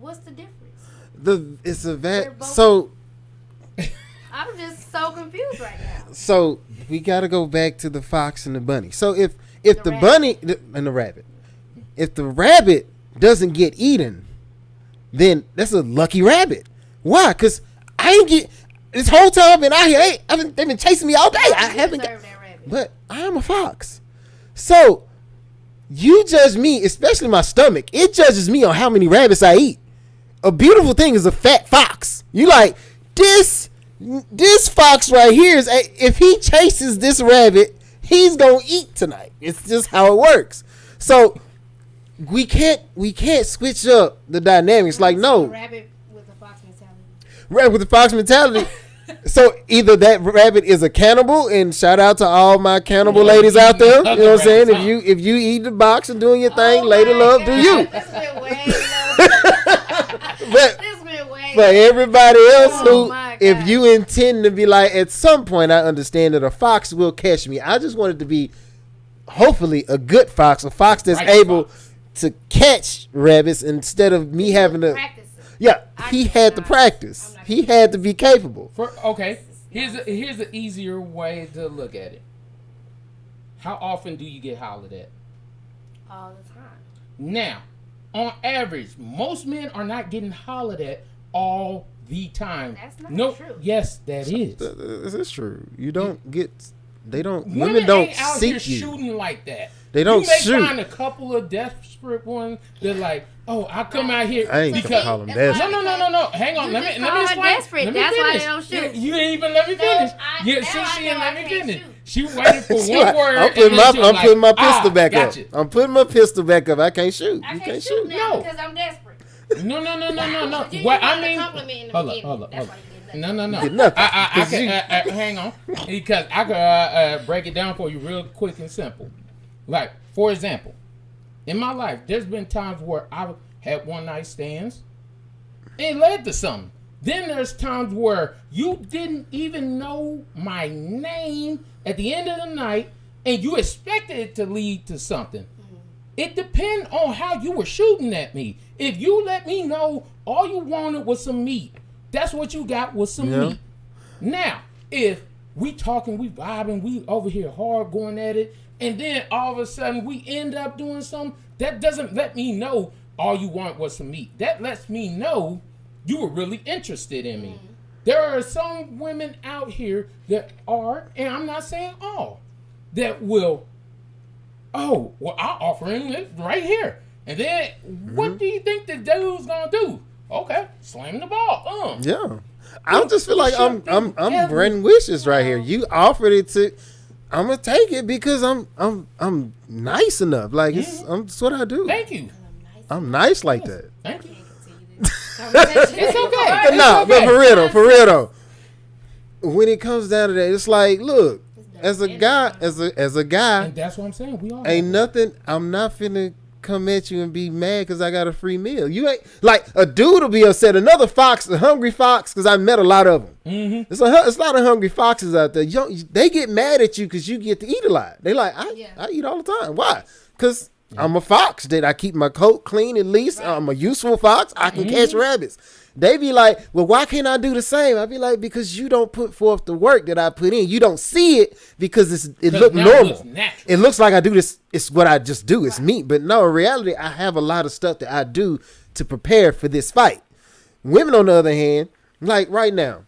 What's the difference? It's a They're both- so I'm just so confused right now. so we got to go back to the fox and the bunny. So if The the rabbit. bunny and the rabbit, if the rabbit doesn't get eaten, then that's a lucky rabbit. Why? Because I ain't get this whole time I've been out here. They've been chasing me all day. I You haven't. deserve that rabbit. But I am a fox. So you judge me, especially my stomach. It judges me on how many rabbits I eat. A beautiful thing is a fat fox. You like this fox right here is if he chases this rabbit, he's gonna eat tonight. It's just how it works. So we can't switch up the dynamics. Like no, Rabbit with the fox mentality. rabbit with the fox mentality. So either that rabbit is a cannibal, and shout out to all my cannibal ladies out there. You know what I'm saying? If you eat the box and doing your thing, lady my love, do God, you? This been way low. But This been way for everybody else Oh my if God. you intend to be like, at some point, I understand that a fox will catch me. I just want it to be, hopefully, a good fox, a fox that's Right able fox. to catch rabbits instead of me having to. practice it. Yeah, I he had to cannot. practice. I'm not He gonna had to be capable. Okay, here's an easier way to look at it. How often do you get hollered at? All the time. Now, on average, most men are not getting hollered at all the time. That's not no, true. Yes, that is. This is true. You don't get. They don't. Women Women don't ain't out here seek you. shooting like that. They don't You may shoot. find a couple of desperate ones that like, oh, I come out here I ain't because gonna call them That's desperate. No. Hang on. You Let just me call her explain. desperate. Let me That's why finish. they don't shoot. You ain't even let me No, finish. I- Yeah, now see, I she know didn't I let me can't finish. shoot. She waited for See, one word. I'm putting my pistol back up. Gotcha. I'm putting my pistol back up. I can't shoot. I You can't can't shoot shoot. now No. because I'm desperate. No. But you What I wanted a mean, compliment in the hold beginning. up. That's why you get No. Get nothing. I 'Cause can you- hang on because I could break it down for you real quick and simple. Like, for example, in my life, there's been times where I had one night stands. It led to something. Then there's times where you didn't even know my name at the end of the night, and you expected it to lead to something. It depends on how you were shooting at me. If you let me know all you wanted was some meat, that's what you got was some Yeah. meat. Now, if we talking, we vibing, we over here hard going at it, and then all of a sudden we end up doing something, that doesn't let me know all you want was some meat. That lets me know you were really interested in me. There are some women out here that are, and I'm not saying all, that will, oh, well, I'll offer him this right here. And then, what do you think the dude's gonna do? Okay, slam the ball. Yeah. I just feel like I'm Every- granting wishes right here. You offered it to. I'm gonna take it because I'm nice enough. Like that's what I do. Thank you. I'm nice like that. Thank you. It's okay. But no, but for real though, when it comes down to that, it's like, look, as a guy, as a guy, And that's what I'm saying. We all ain't nothing. I'm not finna come at you and be mad because I got a free meal. You ain't like a dude will be upset. Another fox, a hungry fox, because I met a lot of them. Mm-hmm. It's a lot of hungry foxes out there. They get mad at you because you get to eat a lot. They like, I eat all the time. Why? Because I'm a fox. Did I keep my coat clean at least? Right. I'm a useful fox. I can catch rabbits. They be like, well, why can't I do the same? I be like, because you don't put forth the work that I put in. You don't see it because it looks normal. It looks like I do this. It's what I just do. It's me. But no, in reality, I have a lot of stuff that I do to prepare for this fight. Women, on the other hand, like right now,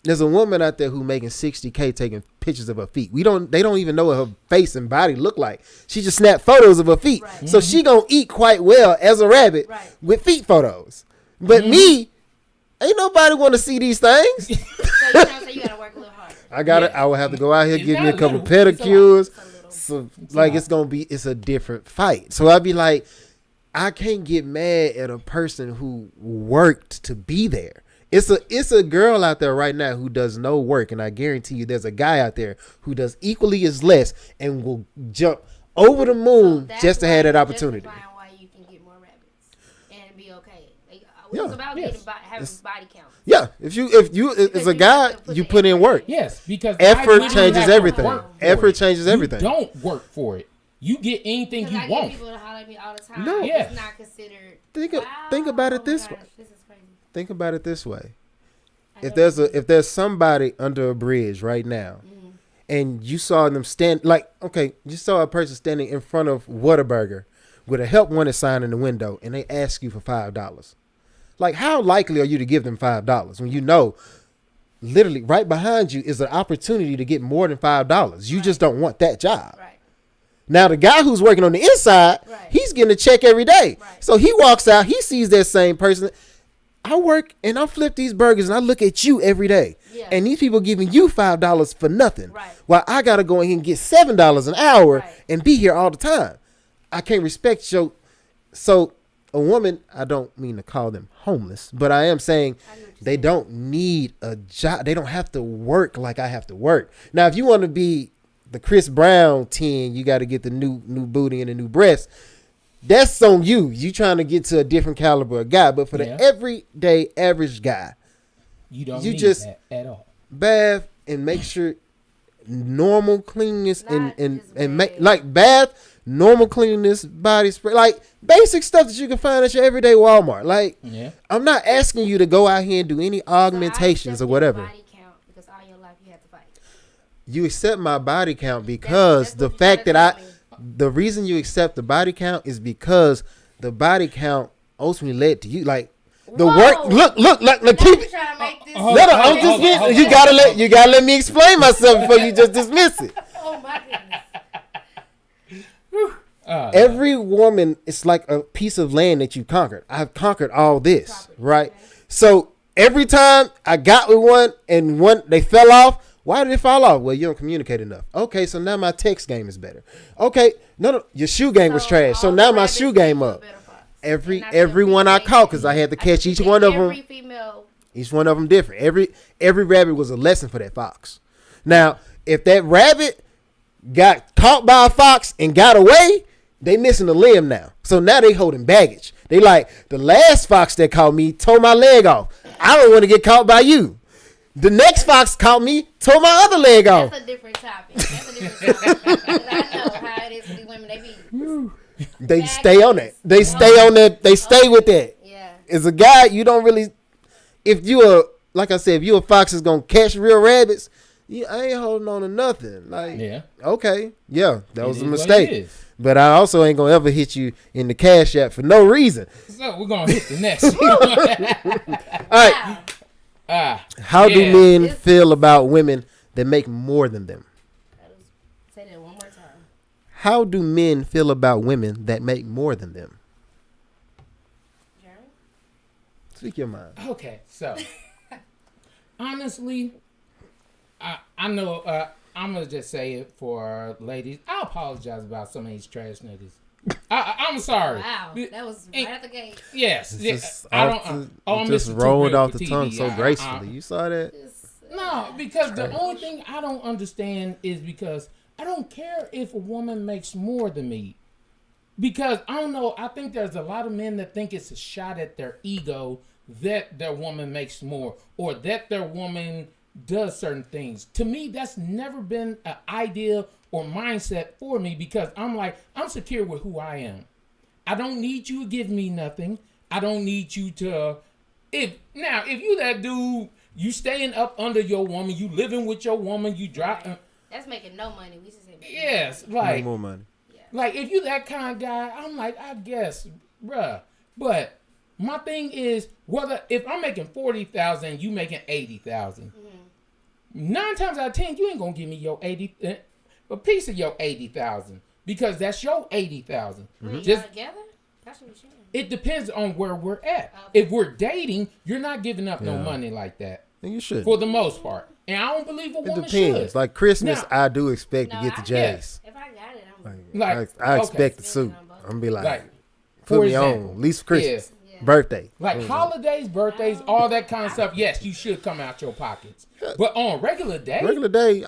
there's a woman out there who making $60K taking pictures of her feet. They don't even know what her face and body look like. She just snapped photos of her feet. Right. So she gonna eat quite well as a rabbit with feet photos. But me, ain't nobody want to see these things. So you gotta work a little harder. I will have to go out here, give me a couple pedicures. So it's a different fight. So I'd be like, I can't get mad at a person who worked to be there. It's a girl out there right now who does no work, and I guarantee you there's a guy out there who does equally as less and will jump over the moon just to have that opportunity. Why you can get more rabbits and be okay. It's about having body count. Yeah, if you as a guy, you put in work. Yes, because effort changes everything. Effort changes everything. You don't work for it. You get anything you want. I get people to holler at me all the time. No, it's not considered. Think about it this way. This is crazy. Think about it this way. If there's somebody under a bridge right now, and you saw them you saw a person standing in front of Whataburger with a help wanted sign in the window, and they ask you for $5. Like, how likely are you to give them $5 when you know literally right behind you is an opportunity to get more than $5? You just don't want that job. Right. Now, the guy who's working on the inside, he's getting a check every day. Right. So he walks out, he sees that same person. I work and I flip these burgers and I look at you every day. Yeah. And these people giving you $5 for nothing. Right. While I got to go in here and get $7 an hour and be here all the time. I can't respect you. So a woman, I don't mean to call them homeless, but I am saying they don't need a job. They don't have to work like I have to work. Now, if you want to be the Chris Brown 10, you got to get the new booty and the new breast. That's on you. You trying to get to a different caliber of guy. But for the everyday average guy, you don't need that at all. Bath and make sure normal cleanliness and make like bath, normal cleanliness, body spray, like basic stuff that you can find at your everyday Walmart. Like I'm not asking you to go out here and do any augmentations or whatever. Body count because all your life you have to fight. You accept my body count because that's the fact that the reason you accept the body count is because the body count ultimately led to you. Like the work. Look. Keep it. I'm just. You gotta let me explain myself before you just dismiss it. Oh my goodness. Every woman is like a piece of land that you conquered. I've conquered all this, right? Okay. So every time I got with one and they fell off. Why did it fall off? Well, you don't communicate enough. Okay, so now my text game is better. Okay, no, your shoe game was trash. So now my shoe game up. Every one I caught because I had to catch each one of them. Each one of them different. Every rabbit was a lesson for that fox. Now, if that rabbit got caught by a fox and got away, they missing a limb now. So now they holding baggage. They like, the last fox that caught me tore my leg off. I don't want to get caught by you. The next fox caught me, tore my other leg off. That's a different topic. I know how it is for these women. They stay on that. They stay on that. They stay with that. Yeah. As a guy, you don't really. If like I said, if you a fox is gonna catch real rabbits, I ain't holding on to nothing. Like, okay, that was a mistake. But I also ain't gonna ever hit you in the cash app for no reason. So we're gonna hit the next one. All right. How do men feel about women that make more than them? Say that one more time. How do men feel about women that make more than them? Jeremy? Speak your mind. Okay, so honestly, I know I'm gonna just say it for ladies. I apologize about some of these trash niggas. I'm sorry. Wow, that was right at the gate. Yes, I'm just rolled off the tongue so gracefully. You saw that? No, because the only thing I don't understand is because I don't care if a woman makes more than me. Because I don't know. I think there's a lot of men that think it's a shot at their ego that their woman makes more or that their woman does certain things. To me, that's never been an idea or mindset for me because I'm like, I'm secure with who I am. I don't need you to give me nothing. I don't need you to. If you that dude, you staying up under your woman, you living with your woman, you drop. Right. That's making no money. We just say Yes, No like more money. like if you that kind of guy, I'm like, I guess, bruh. But my thing is, whether if I'm making 40,000, you making 80,000. 9 times out of 10, you ain't gonna give me your 80, a piece of your 80,000 because that's your 80,000. Wait, Just y'all together? That should be sharing. it depends on where we're at. Okay. If we're dating, you're not giving up no Yeah. money like that And you should. for the most part. And I don't believe a It woman depends. should. Like Christmas, Now- I do expect to No, get the I- J's. If I got it, I'm Like, I okay. expect the suit. I'm gonna be like, Like, put for me example, on. At least for Christmas, Yeah. birthday. Like holidays, birthdays, all that kind of stuff. Yes, you should come out your pockets. But on regular day, Regular day,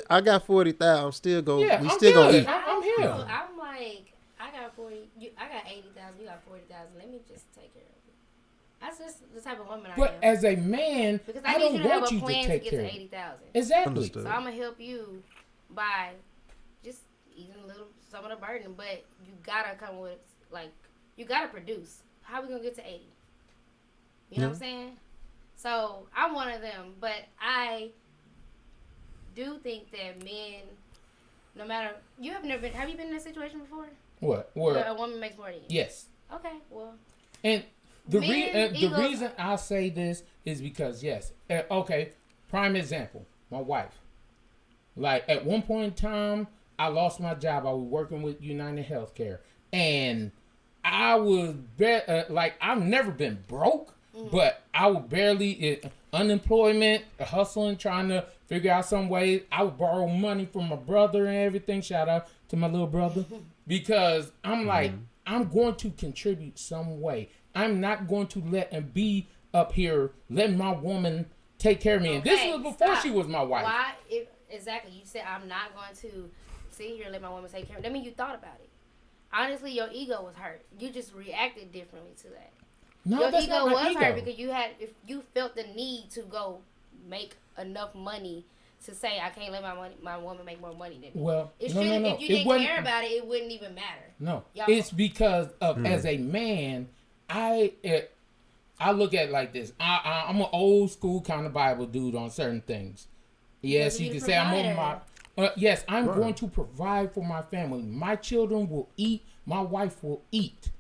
I got 40,000. I'm still go. yeah, We I'm still gonna good. eat. I'm here. I'm like, I got 40. I got 80,000. You got 40,000. Let me just take care of it. That's just the type of woman I But am. as a man, Because I I need don't you to have want a you to plan to take get care to of it. 80,000. Exactly. Understood. So I'm gonna help you by just eating some of the burden, but you gotta come with you gotta produce. How we gonna get to 80? You know what I'm saying? So I'm one of them, but I do think that men, no matter have you been in that situation before? What? Where Where? a woman makes more than you? Yes. Okay, well, And the Men, the egos- reason I say this is because yes. Okay. Prime example. My wife. Like at one point in time, I lost my job. I was working with United Healthcare, and I was like I've never been broke, but I was barely unemployment, hustling, trying to figure out some way. I would borrow money from my brother and everything. Shout out to my little brother because I'm like I'm going to contribute some way. I'm not going to let and be up here letting my woman take care of me. And this Okay, was before stop. she was my wife. Why? Exactly. You said I'm not going to sit here and let my woman take care of me. That means you thought about it. Honestly, your ego was hurt. You just reacted differently to that. No, Your that's ego not my was ego. hurt because if you felt the need to go make enough money to say I can't let my woman make more money than me. Well, It no. shouldn't. If you It didn't wasn't- care about it, it wouldn't even matter. No, Y'all- it's because of as a man, I look at it like this. I'm an old school kind of Bible dude on certain things. Yes, Because you you're can the say I'm on provider. my. Yes, I'm going to provide for my family. My children will eat. My wife will eat.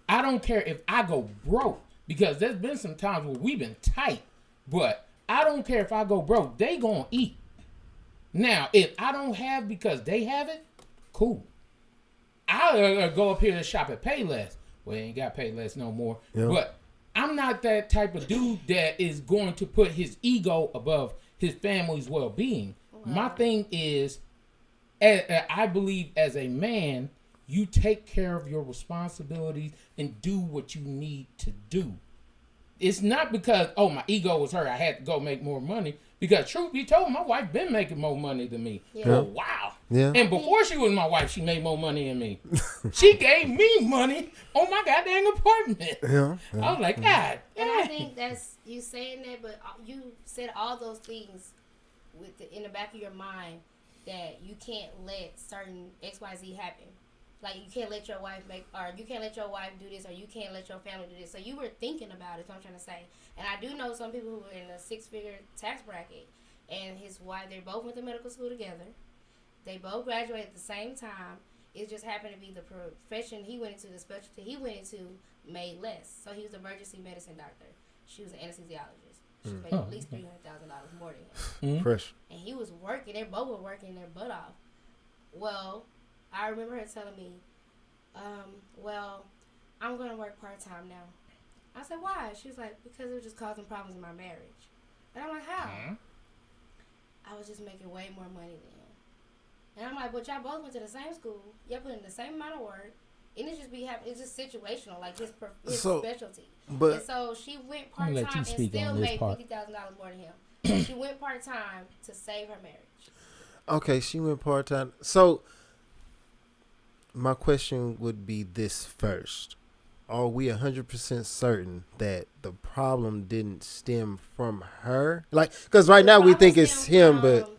I don't care if I go broke because there's been some times where we've been tight, but I don't care if I go broke. They gonna eat. Now, if I don't have because they have it, cool. I'll go up here and shop at Payless. Well, ain't got Payless no more. Yeah. But I'm not that type of dude that is going to put his ego above his family's well-being. My thing is, I believe as a man, you take care of your responsibilities and do what you need to do. It's not because, my ego was hurt. I had to go make more money. Because truth be told, my wife been making more money than me for a while. Yeah. And before she was my wife, she made more money than me. She gave me money on my goddamn apartment. Yeah. I was like, God. And I think that's you saying that, but you said all those things in the back of your mind that you can't let certain XYZ happen. Like you can't let your wife you can't let your wife do this, or you can't let your family do this. So you were thinking about it. Is what I'm trying to say. And I do know some people who are in a 6-figure tax bracket, and his wife, they both went to medical school together. They both graduated at the same time. It just happened to be the profession he went into, the specialty he went into, made less. So he was an emergency medicine doctor. She was an anesthesiologist. She made at least $300,000 more than him. Fresh. And he was working. They both were working their butt off. Well, I remember her telling me, well, I'm going to work part-time now. I said, why? She was like, because it was just causing problems in my marriage. And I'm like, how? I was just making way more money than him. And I'm like, but y'all both went to the same school. Y'all put in the same amount of work. And it just it's just situational, like his specialty. But and so she went I'm gonna part-time let you and speak still on this made part. $50,000 more than him. She went part-time to save her marriage. okay, she went part time. So my question would be this first: are we 100% certain that the problem didn't stem from her? Like, because right now we think it's him, but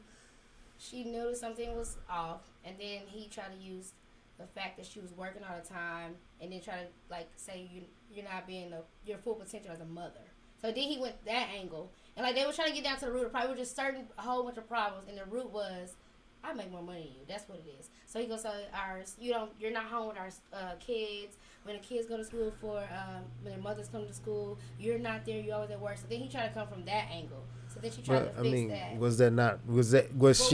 she noticed something was off, and then he tried to use the fact that she was working all the time, and then try to like say you're not being your full potential as a mother. So then he went that angle, and like they were trying to get down to the root of probably just certain a whole bunch of problems, and the root was I make more money than you. That's what it is. So he goes, you're not home with our kids. When the kids go to school when their mothers come to school, you're not there. You're always at work. So then he tried to come from that angle. So then she tried to fix that. Was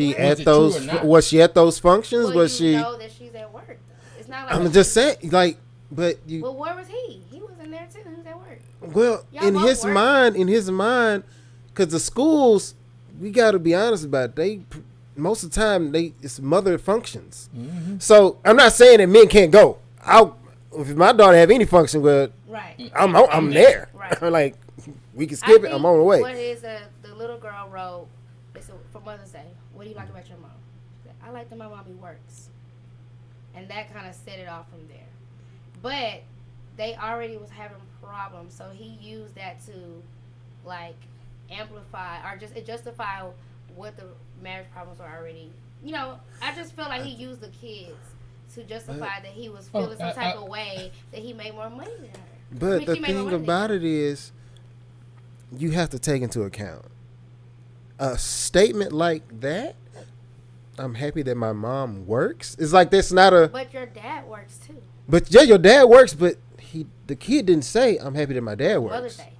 she at those functions? Well, was she? Know that she's at work. Though. It's not like I'm just saying, like, but you. Well, where was he? He was in there too. He was at work. Well, in his mind, because the schools, we got to be honest about it, most of the time it's mother functions. Mm-hmm. So I'm not saying that men can't go. If my daughter have any function, well, right. I'm there. Right. Like we can skip it. I'm on the way. What is the little girl wrote? It's for Mother's Day. What do you like about your mom? I like that my mommy works, and that kind of set it off from there. But they already was having problems, so he used that to like amplify or justify what the marriage problems were already. I just feel like he used the kids to justify that he was feeling some type of way that he made more money than her. But the thing about it is, you have to take into account a statement like that. I'm happy that my mom works. It's like that's not a. But your dad works too. But yeah, your dad works, but the kid didn't say I'm happy that my dad works. Mother's Day.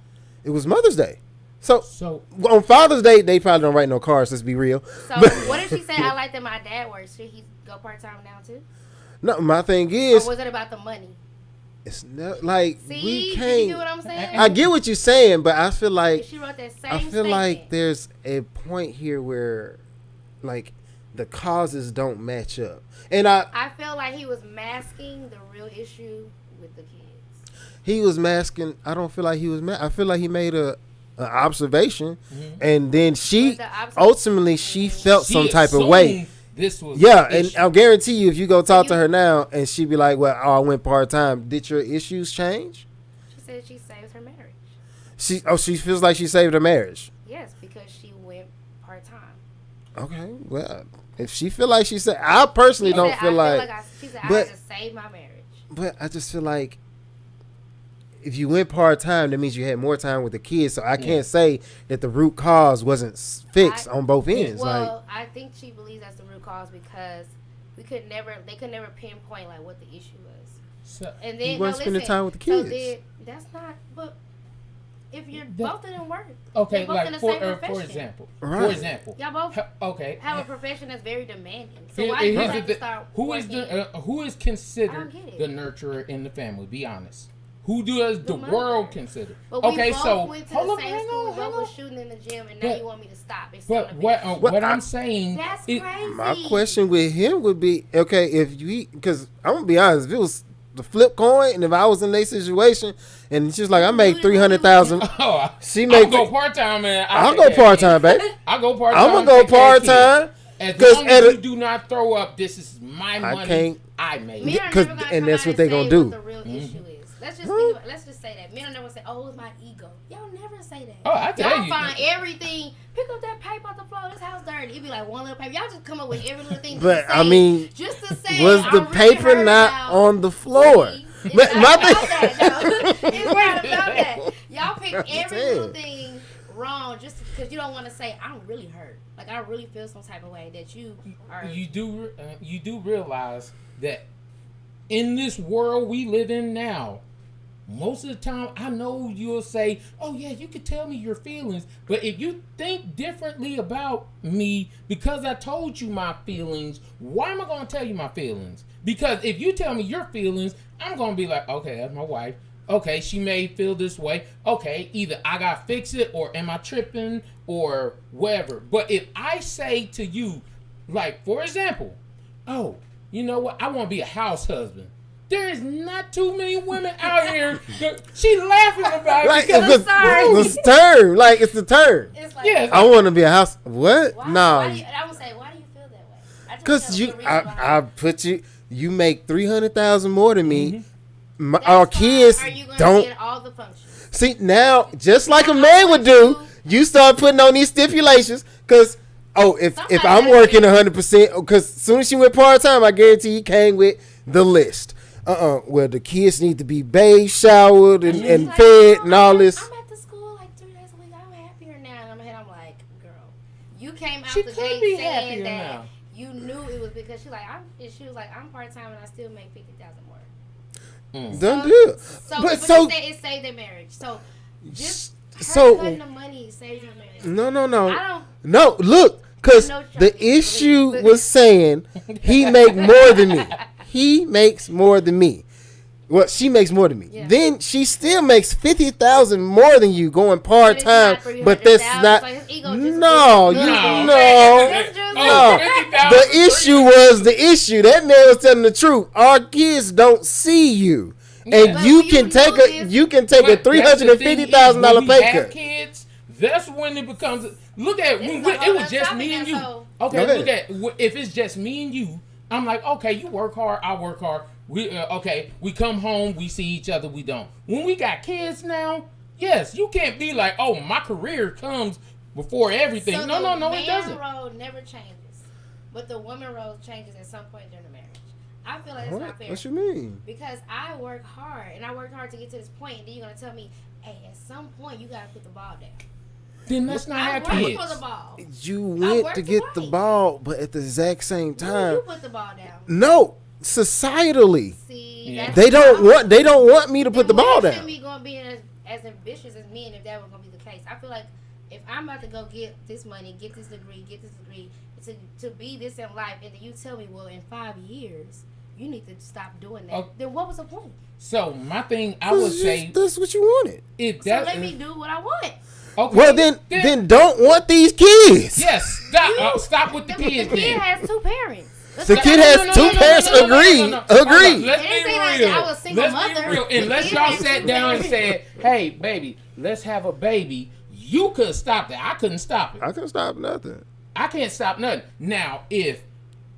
It was Mother's Day. So on Father's Day, they probably don't write no cards. Let's be real. So what if she said I like that my dad works? Should he go part time now too? No, my thing is. Or was it about the money? It's not like we can't. See, you get what I'm saying? I get what you're saying, but I feel like she wrote that same I feel statement. like there's a point here where, like, the causes don't match up, and I feel like he was masking the real issue with the kids. He was masking. I don't feel like he was. I feel like he made an observation, and then ultimately she felt some type of way. This was and I'll guarantee you, if you go talk to her now, and she be like, "Well, I went part time. Did your issues change?" She said she saved her marriage. She feels like she saved her marriage. Yes, because she went part time. Okay, well, if she feel like she said, I personally don't feel like. She said I had to save my marriage. But I just feel like if you went part time, that means you had more time with the kids. So I can't say that the root cause wasn't fixed on both ends. Well, I think she believes that's the root cause because they could never pinpoint like what the issue was. So, and then you weren't spending time with the kids. So that's not. But if you're both of them work, okay, both like in the for example, y'all both have a profession that's very demanding. So why do you have to start working? Who is considered the nurturer in the family? Be honest. Who does the world consider? But we both went to the same school. We both were shooting in the gym, and now you want me to stop. But what I'm saying, that's crazy. My question with him would be, okay, if you, because I'm gonna be honest, if it was the flip coin, and if I was in their situation, and she's like, I make 300,000, she make. I'll go part time, man. I'll go part time, baby. I'll go part time. I'm gonna go part time. As long as you do not throw up, this is my money. I made. And that's what they're gonna do. The real issue is. Let's just say that. Men will never say, "Oh, it's my ego." Y'all never say that. Oh, I tell you. Y'all find everything. Pick up that paper off the floor. This house dirty. It'd be like one little paper. Y'all just come up with every little thing. But I mean, just to say, was the paper not on the floor? It's not about that. It's not about that. Y'all pick every little thing wrong just because you don't want to say, "I'm really hurt." Like I really feel some type of way that you are. You do realize that in this world we live in now. Most of the time, I know you'll say, oh, yeah, you can tell me your feelings. But if you think differently about me because I told you my feelings, why am I going to tell you my feelings? Because if you tell me your feelings, I'm going to be like, okay, that's my wife. Okay, she may feel this way. Okay, either I got to fix it or am I tripping or whatever. But if I say to you, like, for example, oh, you know what? I want to be a house husband. There is not too many women out here. She laughing about it because I'm sorry. It's the term. Like, it's the term. It's like, yes. I want to be a house. What? No. I would say, why do you feel that way? Because I put you make 300,000 more than me. Our kids don't. Get all the functions? See, now, just like a man would do, you start putting on these stipulations because Oh, if Somebody I'm has working to- 100%, because as soon as she went part time, I guarantee you came with the list. Well, the kids need to be bathed, showered, and Like, fed, "Oh, and all I'm this. at the school like 3 days a week. I'm happier now. And I'm like, girl, you came out She the could gate be saying happier that now. you knew it was because she was like, I'm part time and I still make 50,000 more. Done deal. So, But but so you said it saved their marriage. So just her so cutting the money saves her marriage. no. I don't. No, look, because No the trust. issue was saying he make more than me. He makes more than me. Well, she makes more than me. Yeah. Then she still makes 50,000 more than you going part time. But But it's that's not not. 300,000, so his ego just No, gets- you No. no. That's just- No. 50,000 The issue was the issue. That man was telling the truth. Our kids don't see you, and Yeah. you But can you take know a this- you can take a But that's the thing is, $350,000 when we pay have cut. kids, that's when it becomes. Look at This when is a it whole was other just topic me and now, you. so- Okay, Go ahead. look at if it's just me and you. I'm like, okay, you work hard, I work hard. We okay, we come home, we see each other, we don't. When we got kids now, yes, you can't be like, oh, my career comes before everything. So No, the it doesn't. man role never changes, but the woman role changes at some point during the marriage. I feel like it's not fair What you mean? because I work hard and I worked hard to get to this point, and then you're gonna tell me, hey, at some point you gotta put the ball down. Then let's not I have work kids. for the ball. You went worked to get the right. ball, but at the exact same No, time, you put the ball down. no. Societally, See, Yeah. that's they the don't problem. want me to put the Then ball women down. shouldn't be going to be as ambitious as men if that was going to be the case. I feel like if I'm about to go get this money, get this degree, to be this in life, and then you tell me, well, in 5 years, you need to stop doing that. Okay. Then what was the point? So my thing, I would say, That's what you wanted. if So that let me do what I want. okay, Well, then don't want these kids. yes, stop with the The kids. kid Then. has 2 parents. The kid has two parents. Agreed. Hold Agreed. on, Let's It ain't be say like real. I was a single Let's mother. be real. The Unless kid y'all has sat two down and parents. said, "Hey, baby, let's have a baby," you could stop that. I couldn't stop it. I couldn't stop nothing. I can't stop nothing. Now, if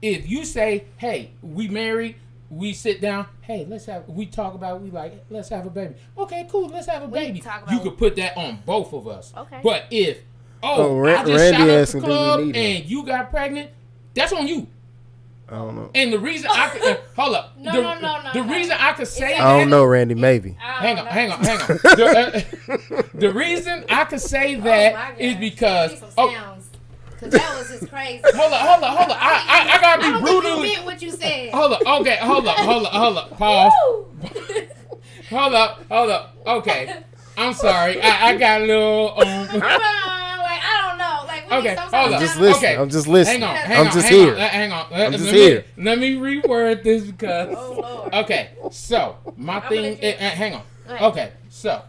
you say, "Hey, we married," we sit down. Hey, we talk about. We like, let's have a baby. Okay, cool. Let's have a We baby. talk about- You could put that on both of us. Okay. But if Oh, I just Randy shot up the asking, do we club need and you got pregnant, that's on you. I don't know. And the reason I could hold up, No, the, no. the reason I could say It's I don't that, know, Randy. Maybe. hang on. The reason I could say that is because Because that was just crazy. hold up. I gotta I be don't think brutal. you meant what you said. Hold up. Okay. Hold up. Pause. Woo! Hold up. Okay. I'm sorry. I got a little. Come on, like I don't know. Like we Okay, need some hold sort up. of Just time. listen. Okay. I'm just listening. Hang I'm on. just hang here. On, hang on. I'm just let here. Let me reword this because. Oh Lord. Okay. So my I'm thing. gonna let you- Hang on. Go ahead. Okay. So.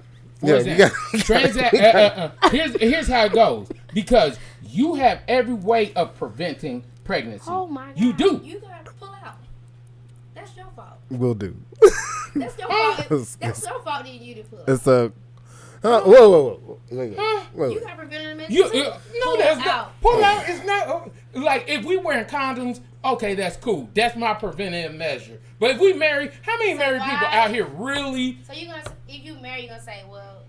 Yeah, What's you that? got- Here's how it goes because you have every way of preventing pregnancy. Oh my God. You do. You gotta pull out. That's your fault. Will do. That's your fault. That's your fault that you didn't pull out. It's a. Whoa. Wait. You got preventative You medicine. no, Pull that's out. not. Pull out is not like if we wearing condoms. Okay, that's cool. That's my preventative measure. But if we marry, how many married why- people out here really? So you gonna if you marry, you gonna say, well,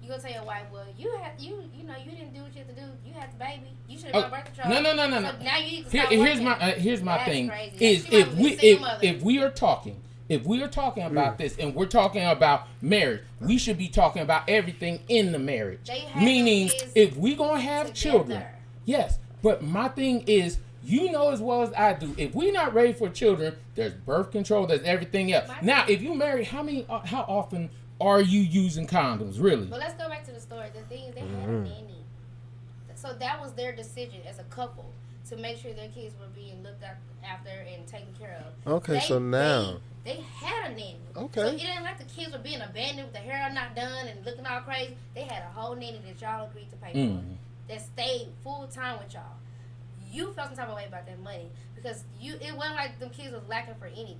you gonna tell your wife, well, you know you didn't do what you had to do. You had the baby. You should have gone birth control. No. So now you need to stop Here's my That's thing crazy. is She might be a single mother. if we are talking about this and we're talking about marriage, we should be talking about everything in the marriage. They have Meaning, kids if we gonna have together. children, yes. But my thing is, you know as well as I do, if we're not ready for children, there's birth control, there's everything else. Now, if you marry, how often are you using condoms? Really? But let's go back to the story. The thing is, they had a nanny. So that was their decision as a couple to make sure their kids were being looked after and taken care of. Okay, so now. They had a nanny. Okay. So it ain't like the kids were being abandoned with the hair not done and looking all crazy. They had a whole nanny that y'all agreed to pay for that stayed full time with y'all. You felt some type of way about that money because it wasn't like them kids was lacking for anything.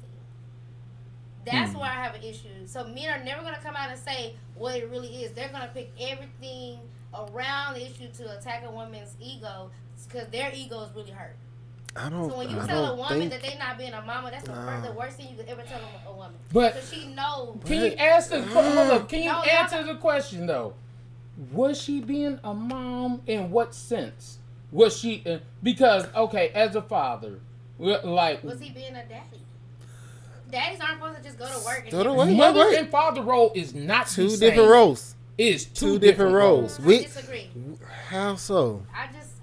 That's where I have an issue. So men are never gonna come out and say what it really is. They're gonna pick everything around the issue to attack a woman's ego because their ego is really hurt. So when you tell a woman that they're not being a mama, that's the worst thing you could ever tell a woman. But so she knows. can you ask the hold up? Can you No, answer the question though? Was she being a mom in what sense? what she because okay, as a father, like Was he being a daddy? Daddies aren't supposed to just go to work. And Go to work. mother Wait. and father role is not Two the same. different roles. It is Two different roles. I We disagree. how so?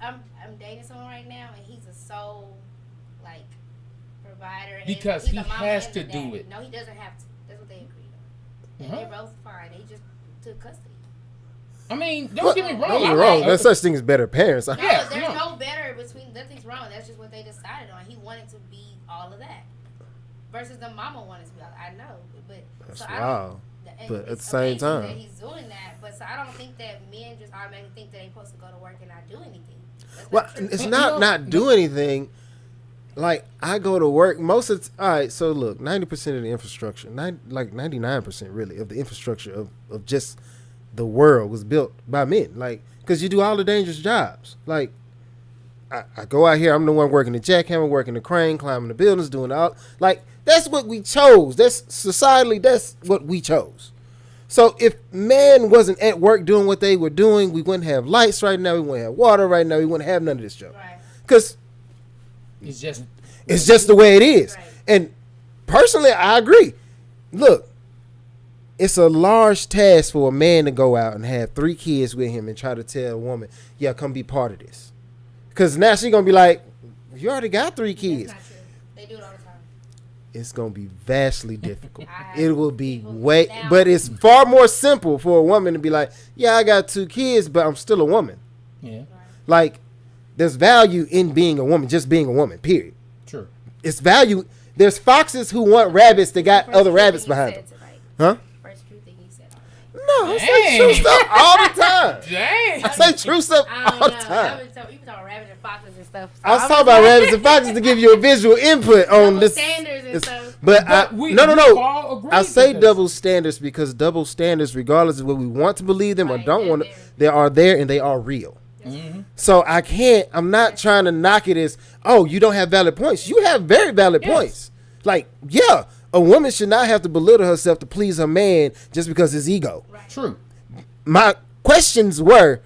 I'm dating someone right now, and he's a sole like provider. And Because he's he a mama has and to a do daddy. it. No, he doesn't have to. That's what they agreed on. And Uh-huh. they're both fine. They just took custody. I mean, don't What? get me wrong. Don't get I me wrong. like- There's such thing as better parents. No, Yeah, there's no. no better between. Nothing's wrong. That's just what they decided on. He wanted to be all of that, versus the mama wanted to be all. I know, but That's so I wild. don't- and But at it's the same amazing time- that he's doing that. But so I don't think that men just automatically think that they're supposed to go to work and not do anything. That's Well, not true. it's You not know- not do anything. Like I go to work most of all right. So look, 90% of the infrastructure, 99% really of the infrastructure of just the world was built by men. Like because you do all the dangerous jobs. Like I go out here, I'm the one working the jackhammer, working the crane, climbing the buildings, doing all like that's what we chose. That's societally that's what we chose. So if man wasn't at work doing what they were doing, we wouldn't have lights right now. We wouldn't have water right now. We wouldn't have none of this stuff. Right. Because It's just it's just the way it is. Right. And personally, I agree. Look, it's a large task for a man to go out and have 3 kids with him and try to tell a woman, yeah, come be part of this. Because now she's going to be like, you already got 3 kids. That's not true. They do it all the time. It's going to be vastly difficult. I It will be people way, now- but it's far more simple for a woman to be like, yeah, I got 2 kids, but I'm still a woman. yeah, Right. Like, there's value in being a woman, just being a woman, period. true. It's value. There's foxes who want rabbits that got First other true rabbits thing you behind said them. tonight. Huh? First true thing you said. No, I say Dang. true stuff all the time. Dang. I say true stuff I all don't the know. time. You been talking rabbits and foxes and stuff. So I was talking about rabbits and foxes to give you a visual input on Double this. standards and this- stuff. But But I, we no. all agree I say because- double standards because double standards, regardless of what we want to believe them or Right, don't they're want to, there. they are there and they are real. Mhm. So I'm not trying to knock it as, oh, you don't have valid points. You have very valid Yes. points. Like, yeah, a woman should not have to belittle herself to please her man just because his ego. Right. True. My questions were,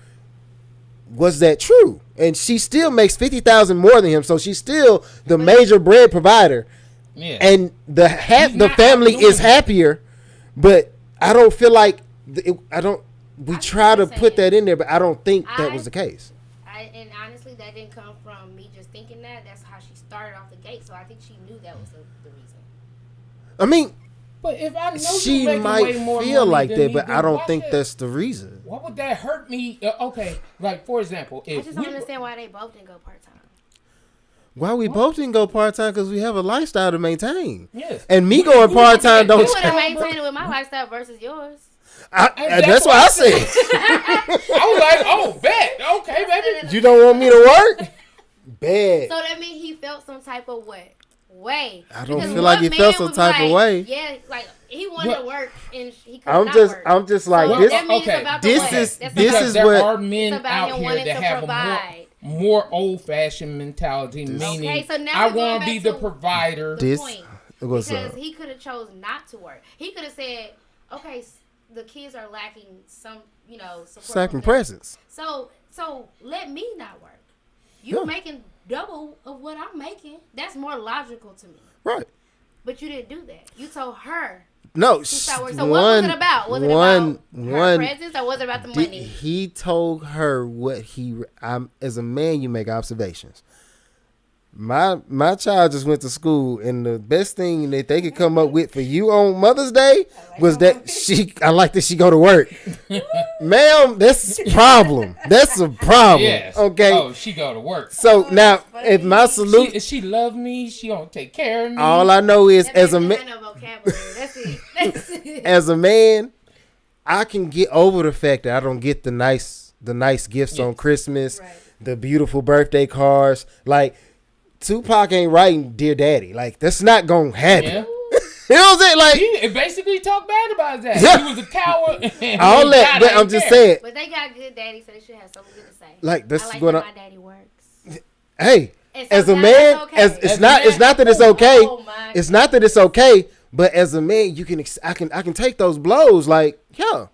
was that true? And she still makes $50,000 more than him, so she's still the major bread provider. Yeah. And the He's the not family outdoing is it. happier, but I don't feel like I don't. We I see try what to you're put saying. that in there, but I don't think that I- was the case. And honestly, that didn't come from me just thinking that. That's how she started off the gate. So I think she knew that was the reason. I mean, But if I know she you making might way more feel money like than that, me, but then I don't why think should- that's the reason. Why would that hurt me? Okay, like for example, I if just don't we, understand why they both didn't go part time. Why we both didn't go part time? Because we have a lifestyle to maintain. yes, And me going we- part time we- don't. You would have change. maintained it with my lifestyle versus yours. And That's what I said. I was like, oh, bet, okay, baby. You don't want me to work? Bad. So that means he felt some type of way. I don't Because feel like one he felt man some would be type of like, way. Yeah, like he wanted What? to work and he could I'm not just, work. I'm just like So this. that means Okay, it's about the this way. is- That's this about Because is the there what- are men It's about out him here wanting that to have provide. a more old-fashioned mentality, meaning Okay, so now I we're going want to be back the to provider. the This- point. What's Because up? he could have chose not to work. He could have said, okay, the kids are lacking some, support. from Second them. presence. So let me not work. You Yeah. making double of what I'm making. That's more logical to me. Right. But you didn't do that. You told her No. to stop working. So what was it about? Was it about her presence or was it about the money? He told her what as a man, you make observations. My child just went to school, and the best thing that they could come up with for you on Mother's Day was that I like that she go to work. Ma'am, that's a problem. That's a problem. Yes. Okay. Oh, she go to work. So now, if my salute, She love me. She don't take care of me. all I know is That as a baby man, had no vocabulary. That's it. That's it. as a man, I can get over the fact that I don't get the nice gifts on Yes. Christmas, Right. the beautiful birthday cards. Like Tupac ain't writing "Dear Daddy." Like that's not gonna happen. Yeah. You know what I'm saying? Like He basically talked bad about that. Yeah. He was a coward. and all he that, but kinda I'm just ain't care. saying. But they got good daddies, so they should have something good to say. Like this I is like what how I. my daddy works. Hey, And as a sometimes man, that's okay. as it's As a not, man, it's not that it's okay. Oh my It's not that it's okay. But as a man, you can I can take those blows. Like yeah,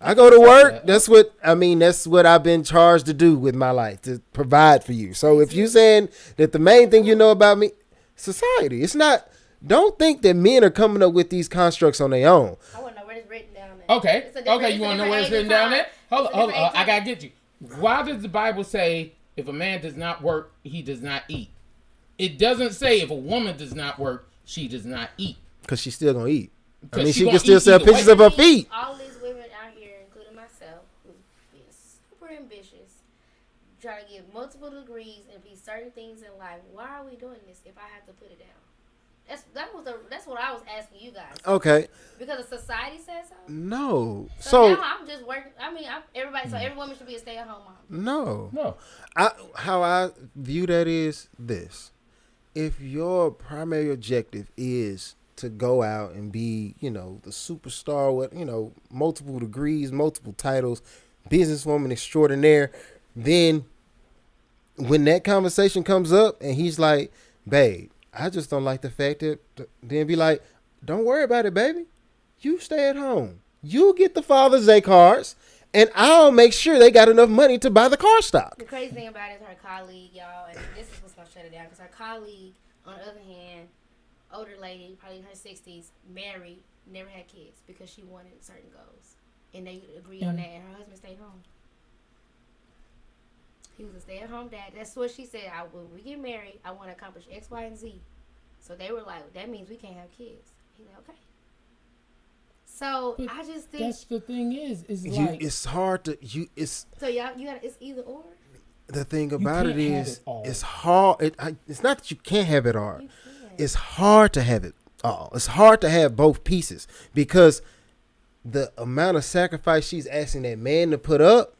I go to work. That's what That's what I've been charged to do with my life, to provide for you. So if you saying that the main thing you know about me, society, it's not. Don't think that men are coming up with these constructs on their own. I want to know where it's written down there. Okay. You want to know where it's written down there? Hold on. I gotta get you. Why does the Bible say if a man does not work, he does not eat? It doesn't say if a woman does not work, she does not eat. Because she's still gonna eat. She can still sell pictures of her feet. All these women out here, including myself, who being super ambitious, trying to get multiple degrees and be certain things in life. Why are we doing this if I have to put it down? That's what I was asking you guys. Okay. Because the society says so. No. So now I'm just working. So every woman should be a stay-at-home mom. No. How I view that is this: if your primary objective is to go out and be, the superstar with, multiple degrees, multiple titles, businesswoman extraordinaire, then when that conversation comes up and he's like, babe, I just don't like the fact that, then be like, don't worry about it, baby. You stay at home. You get the Father's Day cards, and I'll make sure they got enough money to buy the car stock. The crazy thing about it is her colleague, y'all, and this is what's going to shut it down, because her colleague, on the other hand, older lady, probably in her 60s, married, never had kids because she wanted certain goals. And they agreed on that, and her husband stayed home. He was a stay-at-home dad. That's what she said. When we get married, I want to accomplish X, Y, and Z. So they were like, that means we can't have kids. He's like, okay. So but I just think that's the thing is it's hard to so y'all it's either or. The thing about it is it's hard. It's not that you can't have it all. It's hard to have it all. It's hard to have both pieces because the amount of sacrifice she's asking that man to put up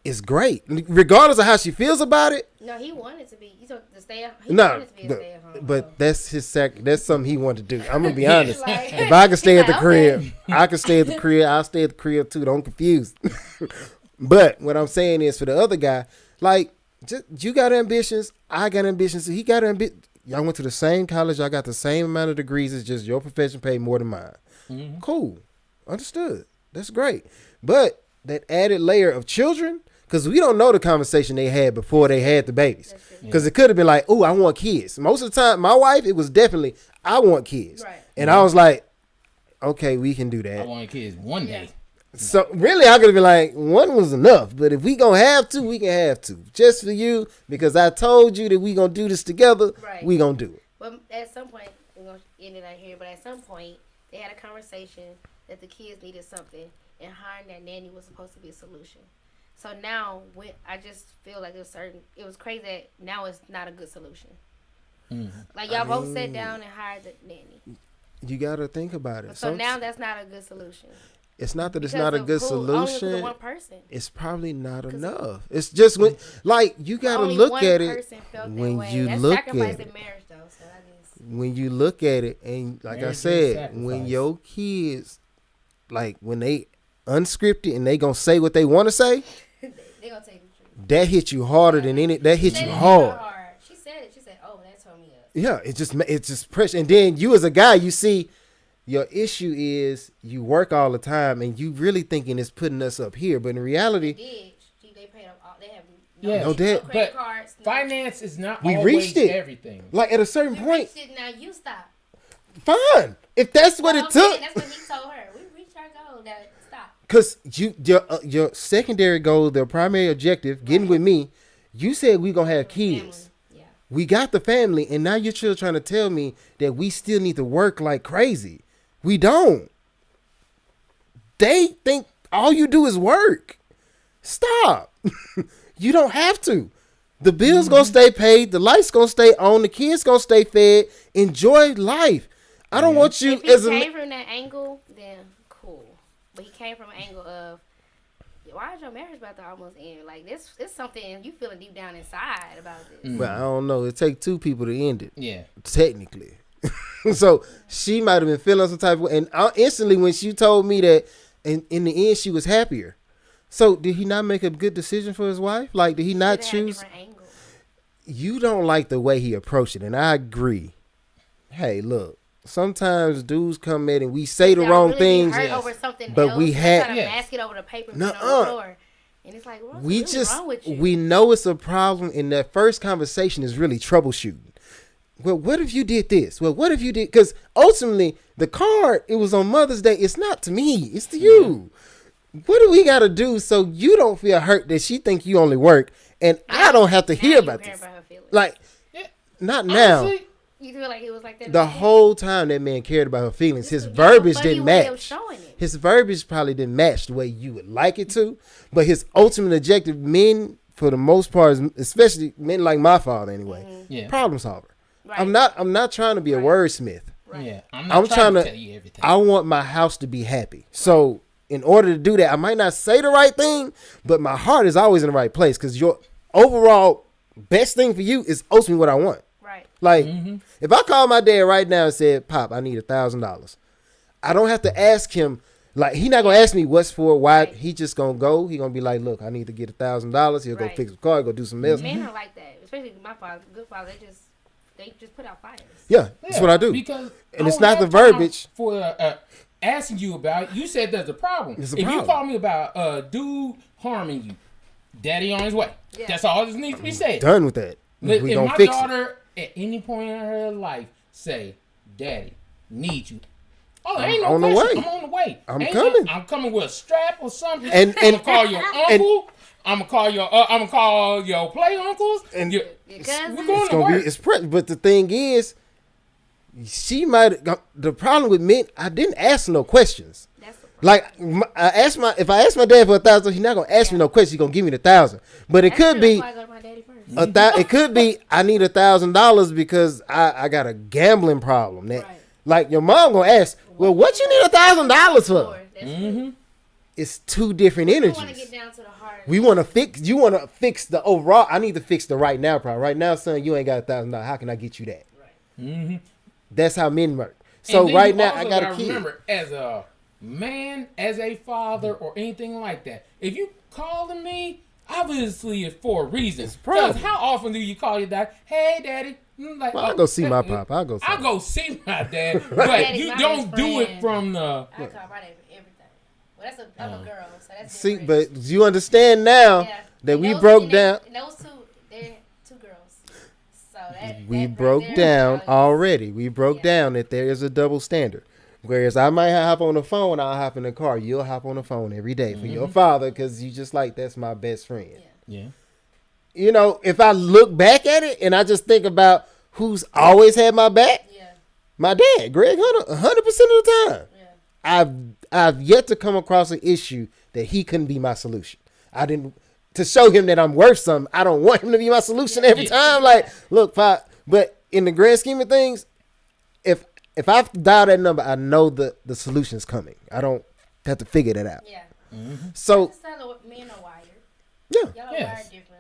is great, regardless of how she feels about it. No, he wanted to be. He wanted to be a stay-at-home. But that's his That's something he wanted to do. I'm gonna be honest. If I could stay at the crib, I could stay at the crib. I'll stay at the crib too. Don't confuse. But what I'm saying is, for the other guy, like, you got ambitions. I got ambitions. He got ambitions. Y'all went to the same college. Y'all got the same amount of degrees. It's just your profession paid more than mine. Mm-hmm. Cool. Understood. That's great. But that added layer of children, because we don't know the conversation they had before they had the babies. Because it could have been like, oh, I want kids. Most of the time, my wife, it was definitely, I want kids. Right. And I was like, okay, we can do that. I want kids one day. So really, I could have been like, one was enough. But if we gonna have to, we can have to. Just for you, because I told you that we gonna do this together. Right. We gonna do it. Well, at some point, we're gonna end it out here. But at some point, they had a conversation that the kids needed something, and hiring that nanny was supposed to be a solution. So now, I just feel like it was crazy that now it's not a good solution. Like y'all both sat down and hired the nanny. You gotta think about it. So now that's not a good solution. It's not that it's not a good solution. Only one person. It's probably not enough. It's just when, like, you gotta look at it when you look at it. Marriage, though, so I guess. When you look at it, and like I said, when your kids, like, when they unscripted and they gonna say what they want to say, they gonna take the truth. That hit you harder than any. That hit you hard. She said it. She said, "Oh, that tore me up." Yeah, it's just pressure. And then you as a guy, you see, your issue is you work all the time and you really thinking it's putting us up here, but in reality, they paid up all. They have no debt, no credit cards. Finance is not we always reached it. Everything. Like at a certain point, reached it, now you stop. Fine, if that's what it took. That's what he told her. We reached our goal. Now stop. Because your secondary goal, their primary objective, getting with me, you said we gonna have kids. Yeah. We got the family, and now you're still trying to tell me that we still need to work like crazy. We don't. They think all you do is work. Stop. You don't have to. The bill's gonna stay paid. The lights gonna stay on. The kids gonna stay fed. Enjoy life. I don't want you if he came from that angle, then cool. But he came from an angle of, why is your marriage about to almost end? Like, this is something you feeling deep down inside about this. But I don't know. It takes two people to end it. Yeah. Technically. So she might have been feeling some type of way. And instantly when she told me that, in the end, she was happier. So did he not make a good decision for his wife? Like, did he not choose? You don't like the way he approached it. And I agree. Hey, look, sometimes dudes come in and we say the Y'all wrong really be things, hurt over something but else. we They had- try to Yes. mask it over the paper on Nuh-uh. the floor, and it's like, what's we really just wrong with you? we know it's a problem, and that first conversation is really troubleshooting. Well, what if you did this? Well, what if you did? Because ultimately, the card, it was on Mother's Day. It's not to me. It's to you. What do we got to do so you don't feel hurt that she think you only work, and I don't have to Now hear you about care this? about her feelings. Like, Yeah. not now. Honestly, You feel like it was like that The back then? whole time that man cared about her feelings. His Yeah, verbiage but didn't he way of match. showing it. His verbiage probably didn't match the way you would like it to. But his ultimate objective, men, for the most part, especially men like my father anyway, yeah. problem solver. Right. I'm not trying to be a Right. wordsmith. Right. Yeah. I'm I'm not trying to tell you everything. I want my house to be happy. So in order to do that, I might not say the right thing, but my heart is always in the right place because your overall best thing for you is ultimately what I want. Right. Like, if I call my dad right now and said, Pop, I need $1,000, I don't have to ask him. Like, he not going to ask me what's for, why. Right. He just going to go. He going to be like, look, I need to get $1,000. He'll go Right. fix the car, go do some else. Men are like that, especially my father, good father. They just put out fires. Yeah, that's what I do. Because And I it's don't not the have time verbiage. for asking you about it. You said there's a problem. There's a If you problem. call me about a dude harming you, daddy on his way. Yeah. That's all that needs to be said. Done with that. If We going my to fix it. daughter at any point in her life say, "Daddy, need you," oh, there ain't no on the question. way. I'm on the way. I'm Ain't coming. I'm coming with a strap or something. And- I'm gonna call your uncle. I'm gonna call your play uncles. And- Your- Your cousins. we're going It's to gonna work. be but the thing is, she might. The problem with men, I didn't ask no questions. That's the problem. Like if I ask my dad for $1,000, he's not gonna ask me no questions. He's gonna give me the $1,000. But it That's could true. be That's why I go to my daddy first. it could be I need $1,000 because I got a gambling problem. That Right. like your mom gonna ask, well, what you need $1,000 for? Lord, that's true. It's two different You want to energies. get down to the heart. We want to fix. You want to fix the overall. I need to fix the right now problem. Right now, son, you ain't got $1,000. How can I get you that? Mhm. That's how men work. And So then right you now, also I got a gotta kid. remember, as a man, as a father, or anything like that, if you calling me, obviously it's for a reason. problem. Because how often do you call your dad? Hey, daddy. Like, Well, I'll go see my pop. I'll go see. I'll go see my dad, but Daddy's you my don't best do it friend. from the. I call my daddy for everything. Well, I'm a girl, so that's See, different. but you understand now Yeah. that And we those- broke and down. those two, they're two girls. So that We that right broke there down is- already. We broke Yeah. down that there is a double standard. Whereas I might hop on the phone, I'll hop in the car. You'll hop on the phone every day for your father because you just like that's my best friend. Yeah. Yeah. You know, if I look back at it and I just think about who's always had my back, Yeah. my dad, Greg Hunter, 100% of the time. Yeah. I've yet to come across an issue that he couldn't be my solution. I didn't to show him that I'm worth something. I don't want him to be my solution every time. Like, look, Pop. But in the grand scheme of things, if I dial that number, I know the solution's coming. I don't have to figure that out. Yeah. So That's how the men are wired. yeah, Y'all are Yes. wired differently.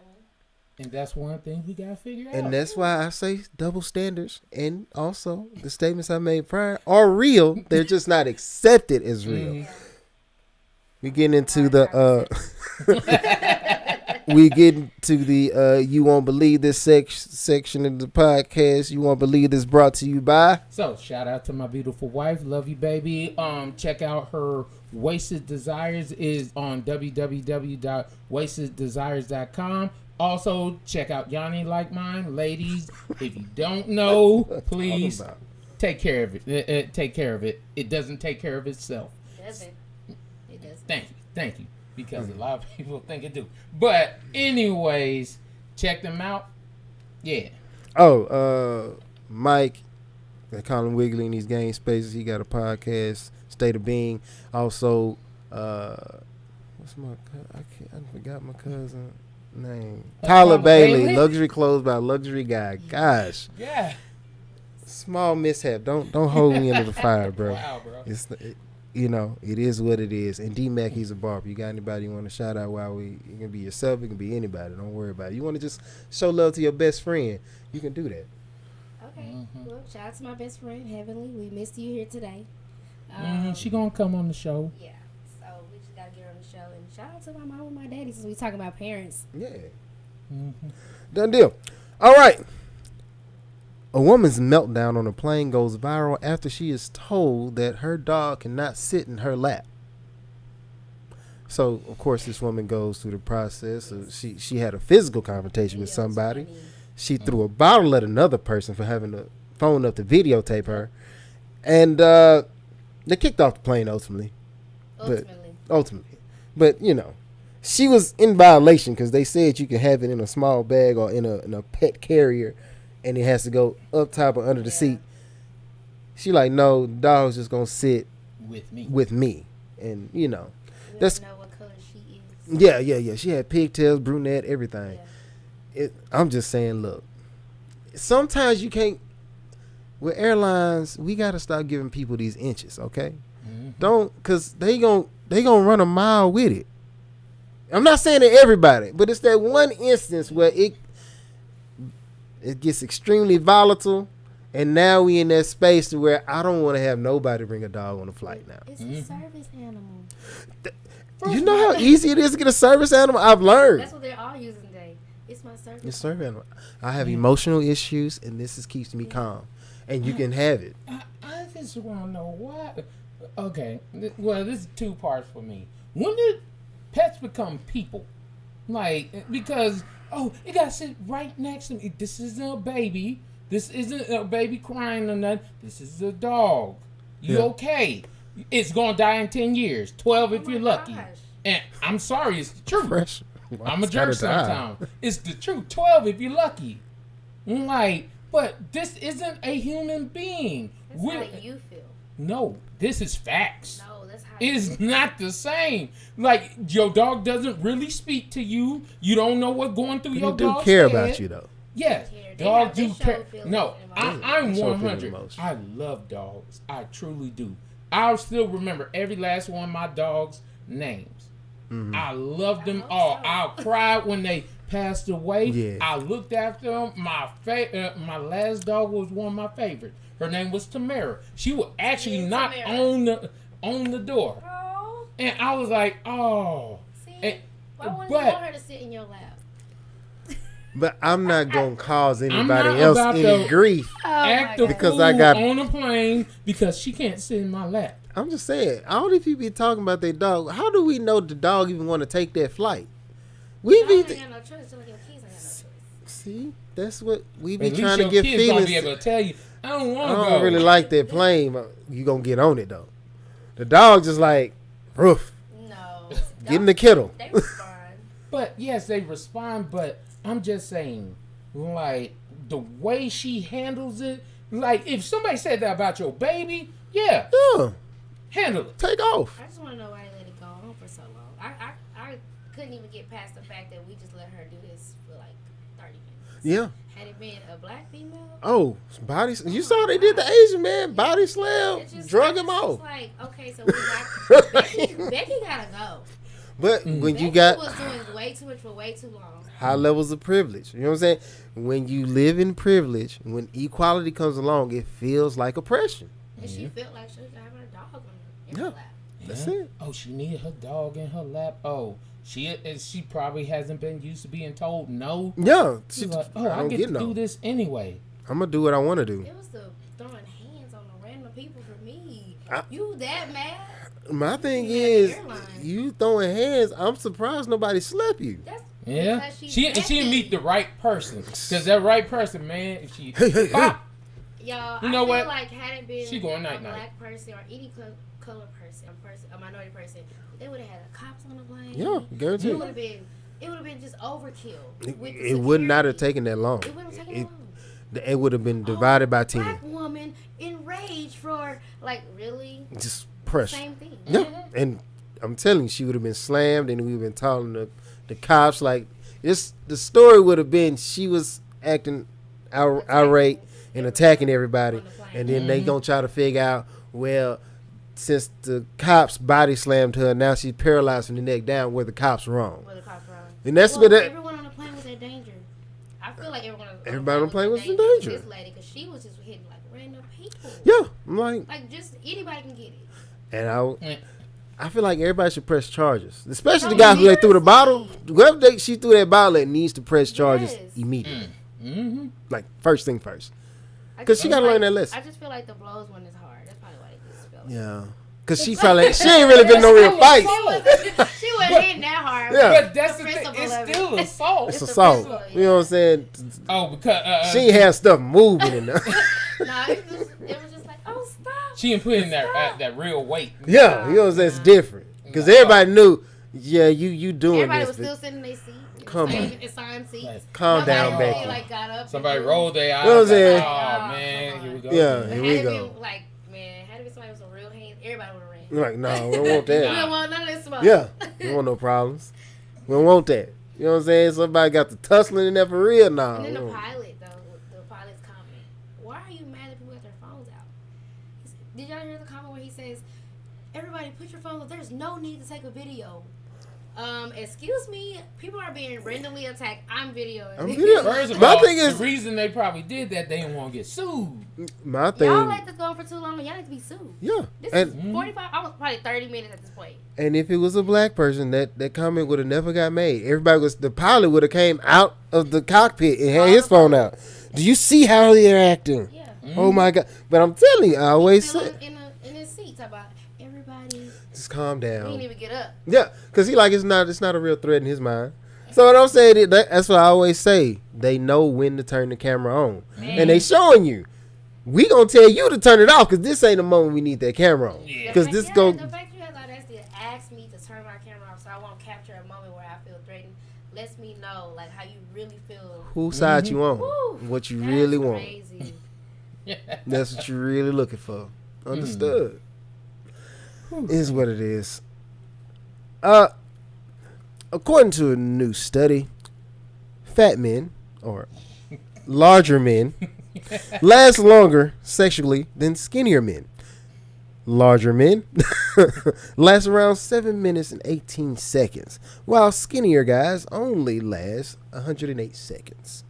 And that's one thing we gotta figure out. and that's why I say double standards, and also the statements I made prior are real. They're just not accepted as real. We get into the we get into the you won't believe this section of the podcast. You won't believe this brought to you by. So shout out to my beautiful wife, love you, baby. Check out her Wasted Desires is on www.wasteddesires.com. Also check out Yanni Like Mine, ladies. If you don't know, please about? take care of it. Take care of it. It doesn't take care of itself. Does it? It does. Thank you, because a lot of people think it do. But anyways, check them out. Yeah. Mike, they call him Wiggly in these game spaces. He got a podcast, State of Being. Also, what's my? I forgot my cousin name. Tyler Bailey, Luxury Clothes by Luxury Guy. Gosh, Yeah. small mishap. Don't hold me into the fire, bro. Wow, bro. It is what it is. And D-Mac, he's a barber. You got anybody you want to shout out while it can be yourself, it can be anybody. Don't worry about it. You want to just show love to your best friend, you can do that. Okay. Well, shout out to my best friend, Heavenly. We missed you here today. She gonna come on the show. Yeah. So we just gotta get her on the show. And shout out to my mom and my daddy since we talking about parents. Yeah. Done deal. All right. A woman's meltdown on a plane goes viral after she is told that her dog cannot sit in her lap. So, of course, this woman goes through the process of she had a physical confrontation with somebody. She threw a bottle at another person for having the phone up to videotape her. And they kicked off the plane ultimately. Ultimately. But, you know, she was in violation because they said you can have it in a small bag or in a pet carrier, and it has to go up top or under the seat. She like, no, the dog's just going to sit with me. And, you know. That's know what color she is. Yeah. She had pigtails, brunette, everything. Yeah. I'm just saying, look, sometimes you can't. With airlines, we got to stop giving people these inches, okay? Mm-hmm. Don't, because they gon' run a mile with it. I'm not saying to everybody, but it's that one instance where it gets extremely volatile, and now we in that space to where I don't want to have nobody bring a dog on a flight now. It's a service animal. You know how easy it is to get a service animal? I've learned. That's what they're all using today. It's my service. It's service animal. I have emotional issues, and this keeps me calm. And you can have it. I just want to know why. Okay, well, this is two parts for me. When did pets become people? Like, because, it got to sit right next to me. This isn't a baby. This isn't a baby crying or nothing. This is a dog. You okay? It's going to die in 10 years. 12 if you're lucky. Gosh. And I'm sorry, it's the truth. Fresh. I'm a jerk sometimes. It's the truth. 12 if you're lucky. Like, but this isn't a human being. That's how you feel. No, this is facts. No, that's how it's not the same. Like, your dog doesn't really speak to you. You don't know what's going through your dog's head. They do care about you, though. Yes, dogs do care. No, I'm 100. I love dogs. I truly do. I'll still remember every last one of my dogs' names. Mm-hmm. I love them all. So. I'll cry when they passed away. Yeah. I looked after them. My last dog was one of my favorites. Her name was Tamara. She would actually knock on the door. Oh. And I was like, oh. See? Why wouldn't you want her to sit in your lap? But I'm not going to cause anybody else any grief because I got on a plane because she can't sit in my lap. I'm just saying, all these people be talking about their dog. How do we know the dog even want to take that flight? We be see, that's what we be trying to get feelings. Gonna be able to tell you, I don't want to go. I don't really like that plane. You gonna get on it though. The dog just like roof. No, get in the kennel. They respond. But yes, they respond. But I'm just saying, like the way she handles it. Like if somebody said that about your baby, yeah. Handle it. Take off. I just want to know why they let it go on for so long. I couldn't even get past the fact that we just let her do this for like 30 minutes. Yeah. Had it been a black female? Oh, body. You saw they did the Asian man body slam, drug him off. It's like, okay, so we got Becky gotta go. But when Becky you got was doing way too much for way too long. High levels of privilege. You know what I'm saying? When you live in privilege, when equality comes along, it feels like oppression. And she felt like she was having a dog in her lap. That's it. Oh, she needed her dog in her lap. Oh, she probably hasn't been used to being told no. Yeah. She's like, I get to do this anyway. I'm going to do what I want to do. It was the throwing hands on the random people for me. You that mad? My thing is, you throwing hands, I'm surprised nobody slapped you. She didn't meet the right person. Because that right person, man, if she... Y'all, you know I feel like had it been she going a black person or any color person, a minority person, they would have had the cops on the plane. Yeah, guaranteed. It would have been just overkill. It would not have taken that long. It wouldn't have taken that long. It would have been divided by 10. Black woman enraged for really just pressure. Same thing. Yeah, and I'm telling you, she would have been slammed, and we would have been telling the cops like this. The story would have been she was acting irate and attacking everybody, and then they gonna try to figure out, well, since the cops body slammed her, now she's paralyzed from the neck down. Were the cops wrong? And that's what everyone on the plane was in danger. I feel like everybody on the plane was in danger. This lady, because she was just hitting like random people. Yeah, I'm like just anybody can get it. And I feel like everybody should press charges, especially the guy who threw the bottle. Whoever she threw that bottle at needs to press charges immediately. Mm-hmm. Like first thing first. Because she got to learn that lesson. I just feel like the blows one is hard. That's probably why they just feel like Yeah. Because she ain't really been no real fight. she wasn't hitting that hard. Yeah. But that's the thing. It's still assault. It's assault. You know what I'm saying? Oh, because she ain't have stuff moving in there. Nah, it was just like, oh, stop. She ain't putting that real weight. Yeah, you know what I'm saying? It's different. Because everybody knew, yeah, you doing everybody this. was still sitting in their seat. Come on. Assigned seats. Calm down, Nobody, Becky. like, got up. Somebody rolled their eyes. You know what I'm saying? Oh, man, here we go. Yeah, But here had we it go. been, like, man, had it been somebody with some real hands, everybody would have ran. Like, no, we don't want We that. don't want none of this smoke. Yeah, we don't want no problems. We don't want that. You know what I'm saying? Somebody got the tussling in there for real now. And then the pilot, though, the pilot's comment. Why are you mad at people with their phones out? Did y'all hear the comment where he says, everybody put your phones up. There's no need to take a video. Excuse me, people are being randomly attacked. I'm videoing. First of My all, thing is- the reason they probably did that, they didn't want to get sued. My thing. Y'all let this go on for too long, and y'all need to be sued. Yeah. This And is 45, almost probably 30 minutes at this point. and if it was a black person, that comment would have never got made. The pilot would have came out of the cockpit and had his phone out. Do you see how they're acting? Yeah. Oh my God. But I'm telling you, I always Still say, in his seat, talk about everybody. just calm He down. didn't even get up. Yeah, because it's not a real threat in his mind. So what I'm saying, that's what I always say. They know when to turn the camera on. And they showing you. We gonna tell you to turn it off because this ain't the moment we need that camera on. Yeah. Because this go. The fact you have the audacity to ask me to turn my camera off so I won't capture a moment where I feel threatened lets me know like how you really feel. Whose side you on? Woo, What you that's really want. crazy. That's what you're really looking for. Understood. Is what it is. According to a new study, fat men or larger men last longer sexually than skinnier men. Larger men last around 7 minutes and 18 seconds, while skinnier guys only last 108 seconds.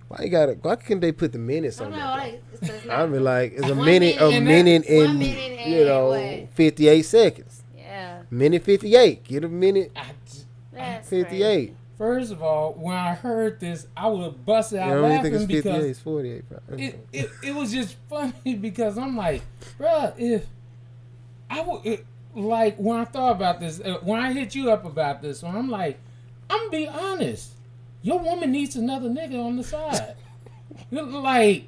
Why can they put the minutes I on don't know, that? like, it's not, I mean, like it's a One minute, minute and 1 minute and what? 58 seconds. yeah, Minute 58. Get a minute that's 58. crazy. First of all, when I heard this, I would have busted I out don't even think it's laughing 58. because It's 48. Probably. it was just funny because I'm like, bruh, if I would like when I thought about this, when I hit you up about this one, I'm like, I'm gonna be honest, your woman needs another nigga on the side. Like,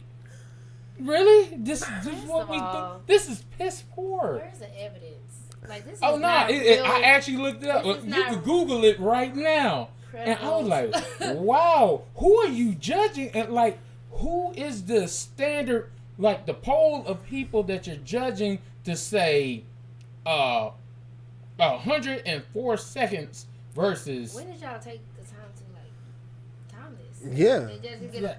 really? This is what we do. all, This is piss poor. Where's the evidence? Like this is Oh no! not real. I actually looked it up. This is You not can Google it right now. And I was like, wow, who are you judging? And like, who is the standard, like the poll of people that you're judging to say 104 seconds versus When did y'all take the time to like time this? Yeah. And just get like,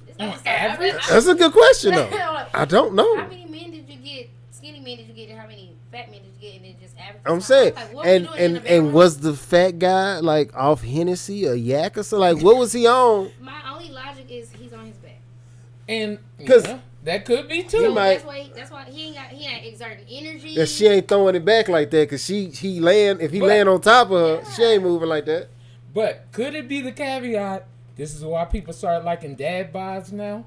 it's on not so- average? That's a good question, though. Like, I don't know. how many men did you get? Skinny men did you get? And how many fat men did you get? And then just average. I'm time? saying, Like, what were you doing in the and bedroom? was the fat guy like off Hennessy or yak or something? Like, what was he on? My only logic is he's on his back. and 'Cause that could be too. He So might- that's why he ain't exerting energy. That she ain't throwing it back like that because if he laying on top of her, she ain't moving like that. But could it be the caveat? This is why people start liking dad bods now.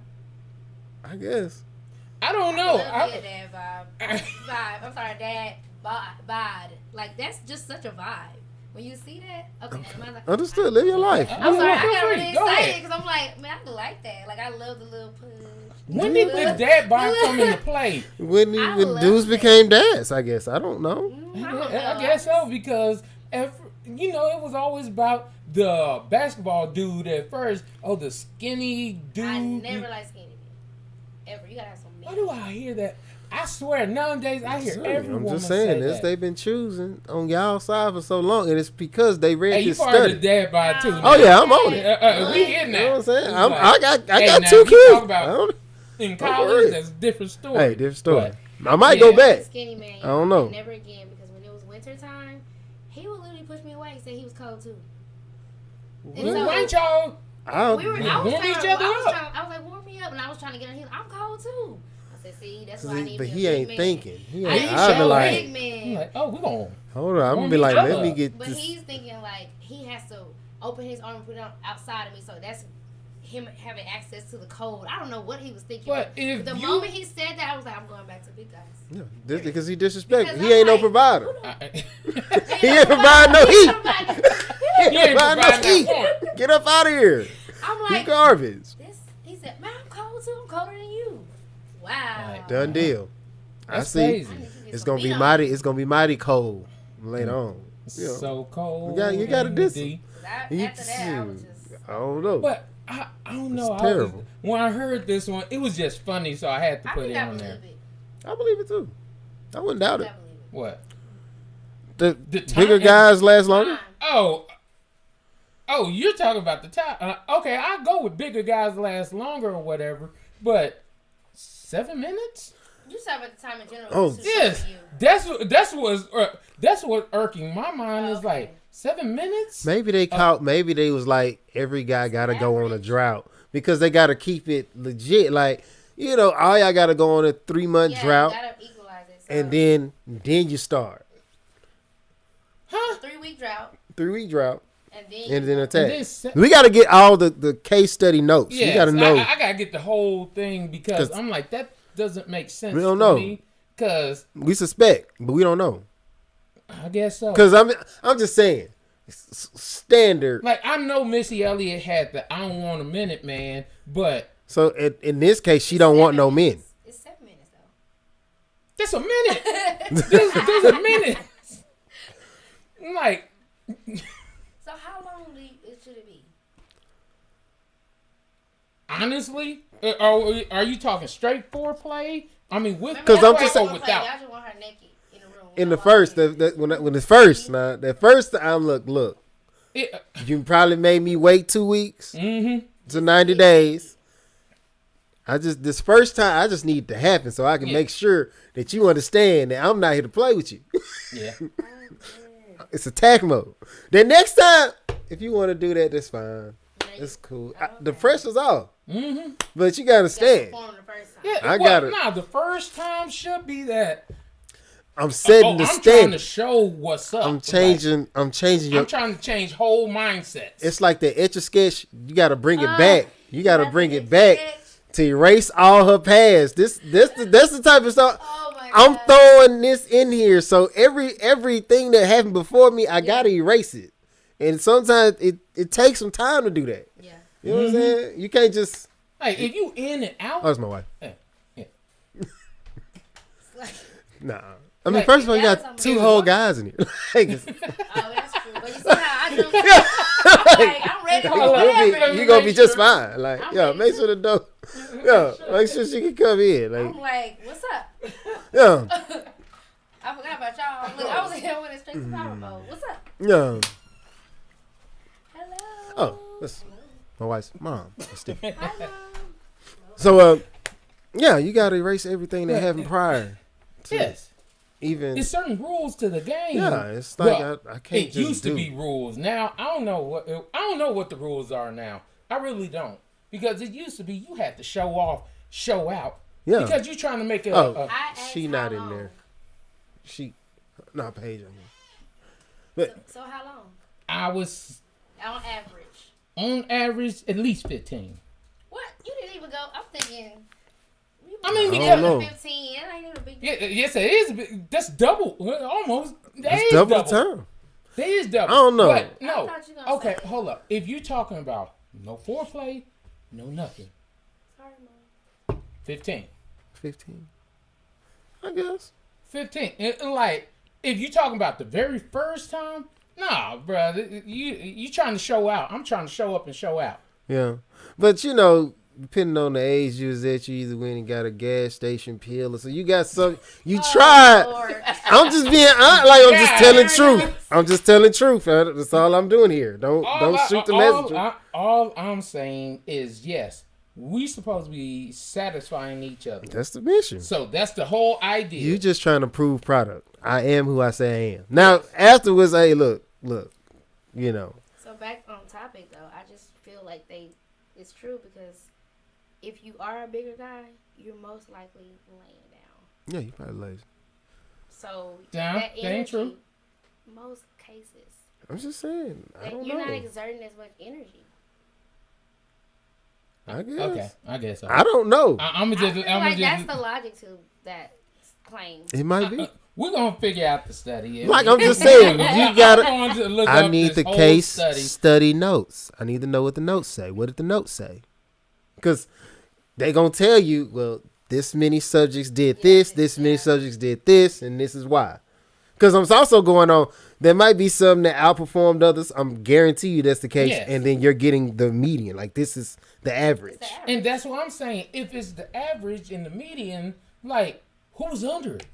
I guess. I don't Love know. me a dad vibe. I'm sorry, dad vibe. Like that's just such a vibe. When you see that, okay. Understood. Live your life. I'm sorry, I Feel got free. really Go excited ahead. because I'm like, man, I like that. Like I love the little push. When did the dad bod come into play? When I when love dudes that. became dads, I guess. I don't know. I don't know. I guess so because it was always about the basketball dude at first. Oh, the skinny dude. I never liked skinny men. Ever. You gotta have some men. Why do I hear that? I swear, nowadays I hear every I'm woman just saying say this. that. They've been choosing on y'all side for so long, and it's because they read Hey, you this part of study. the dad bod too. Oh yeah, I'm on it. We getting You that. know what I'm saying? It's I like, got hey, now, two you kids. talk about- I don't- in for college, real. that's a different story. Hey, different story. But, I might yeah. go back. Skinny man. I don't know. Never again because when it was winter time, he would literally push me away and say he was cold too. And so- why ain't y'all? I don't. I was warm trying, each other up. I was like, warm me up, and I was trying to get on. He was like, I'm cold too. I said, see, that's why I need But me a he big ain't man. thinking. He I ain't. need I'll be a like, big I'm man. like, oh, we gonna. hold on. I'm gonna be warm like, each let other me up. get But this. he's thinking like he has to open his arm and put it on outside of me, so that's him having access to the code. I don't know what he was thinking. But if the you- moment he said that, I was like, I'm going back to big guys. Yeah, because he disrespected. Because He ain't no I'm like, provider. He He ain't providing no heat. He ain't providing no heat. that point. Get up out of here. I'm You like, garbage. he said, man, I'm cold too. I'm colder than you. Wow. Done deal. I That's see. crazy. It's gonna be mighty. It's gonna be mighty cold later on. Yeah. So cold. You gotta and diss deep. After that, I was just. I don't know. But I don't know. It's terrible. When I heard this one, it was just funny, so I had to I put think it I on believe there. it. I believe it too. I wouldn't doubt I it. believe it. What? The time- bigger guys last longer. Oh, you're talking about the time. Okay, I'll go with bigger guys last longer or whatever, but 7 minutes? You talking about the time in general. Oh. this is Yes, for you. that's what irking my mind is Okay. like 7 minutes. Maybe they caught. Maybe they was like every guy got to go on a Average. drought because they got to keep it legit. Like all y'all got to go on a 3-month Yeah, drought, you gotta equalize it. So and then you start Huh? 3-week drought, 3-week drought, and then and then And attack. then We got to get all the case study notes. yes, You got to know. I gotta get the whole thing because 'Cause I'm like that doesn't make sense. we don't to know. me, because We suspect, but we don't know. I guess so. Because I'm just saying, standard. Like I know Missy Elliott had the "I Don't Want a Minute" man, but So in this case, she don't want no men. It's 7 minutes though. that's a minute. there's a minute. Like So how long should it be? honestly, are you talking straight foreplay? I mean, with Remember, 'Cause I'm that's just why saying- y'all without. just want her naked in the room. In the No first, walking. when it's first, now that first time, look, It, you probably made me wait 2 weeks mm-hmm. to 90 days. This first time, I just need it to happen so I can Yeah. make sure that you understand that I'm not here to play with you. Yeah. It's attack mode. The next time, if you want to do that, that's fine. Yeah, It's cool. okay. The pressure's off, Mm-hmm. but you gotta you gotta stand. perform the first time. Yeah. I well, got it. Nah, the first time should be that. I'm setting the I'm trying to standard. show what's up. I'm changing. I'm changing Like, your. I'm trying to change whole mindsets. It's like the etch a sketch. You got to bring it back. You got to That's bring the it back to erase all her past. That's the type of stuff. Oh my I'm God. throwing this in here, so everything that happened before me, I gotta erase it. And sometimes it takes some time to do that. Yeah. You know what I'm saying? You can't just. like if you in and out. Oh, that's my wife. Yeah. It's like, Nah. I mean, Like, first of all, you that got was 2 on whole me. guys in here. Like, oh, that's true. But you see how I do? Like, I'm ready for whatever. you gonna be just fine. Like, I'm yeah, ready make to- sure the door. Yeah, make sure she can come in. Like, I'm like, what's up? yeah, I forgot about y'all. Look, I was here when it's straight to power mode. What's up? yeah. Hello. Oh, that's my wife's mom. That's Steve. Hi, Mom. So, yeah, you gotta erase everything that happened prior. To Yes. Even There's certain rules to the game. yeah, it's like Well, I can't it just used do. to be rules. Now I don't know what the rules are now. I really don't, because it used to be you had to show off, show out. Yeah. Because you're trying to make a. Oh. a- I asked She how not in long. there. She not Paige on here. So how long? I was On average. on average at least 15. What? You didn't even go. I'm thinking. I mean, I because don't know. 15. That ain't even a big deal. yeah, yes, it is. That's double, almost. That It's is double the time. That is double. I don't know. But I no. thought you gonna Okay, say- hold up. If you're talking about no foreplay, no nothing. Sorry, Mom. 15. 15. I guess. 15. And like, if you're talking about the very first time, nah, bro. You trying to show out. I'm trying to show up and show out. Yeah, but you know, depending on the age you was at, you either went and got a gas station pill or so. You got some. You tried. Lord. I'm just being honest. Like I'm just Yeah. telling truth. I'm just telling truth. That's all I'm doing here. Don't shoot the messenger. All I'm saying is yes, we supposed to be satisfying each other. That's the mission. So that's the whole idea. You just trying to prove product. I am who I say I am. Now afterwards, hey, look, you know. So back on topic though, I just feel like it's true because if you are a bigger guy, you're most likely laying down. Yeah, you probably lazy. So Yeah, that that ain't energy, true. most cases, I'm just saying. I don't you're know. not exerting as much energy. I guess. Okay, I guess so. I don't know. I'm I just. feel like that's the logic to that claim. It might be. We're gonna figure out the study. Like I'm just saying, you gotta. I'm going to look I up need this the whole case study. study notes. I need to know what the notes say. What did the notes say? Because they gonna tell you, well, this many subjects did this many subjects did this, and this is why. Because I'm also going on. There might be some that outperformed others. I'm guarantee you that's the case, Yes. and then you're getting the median. Like this is the average. And that's what I'm saying. If it's the average and the median, like who's under it?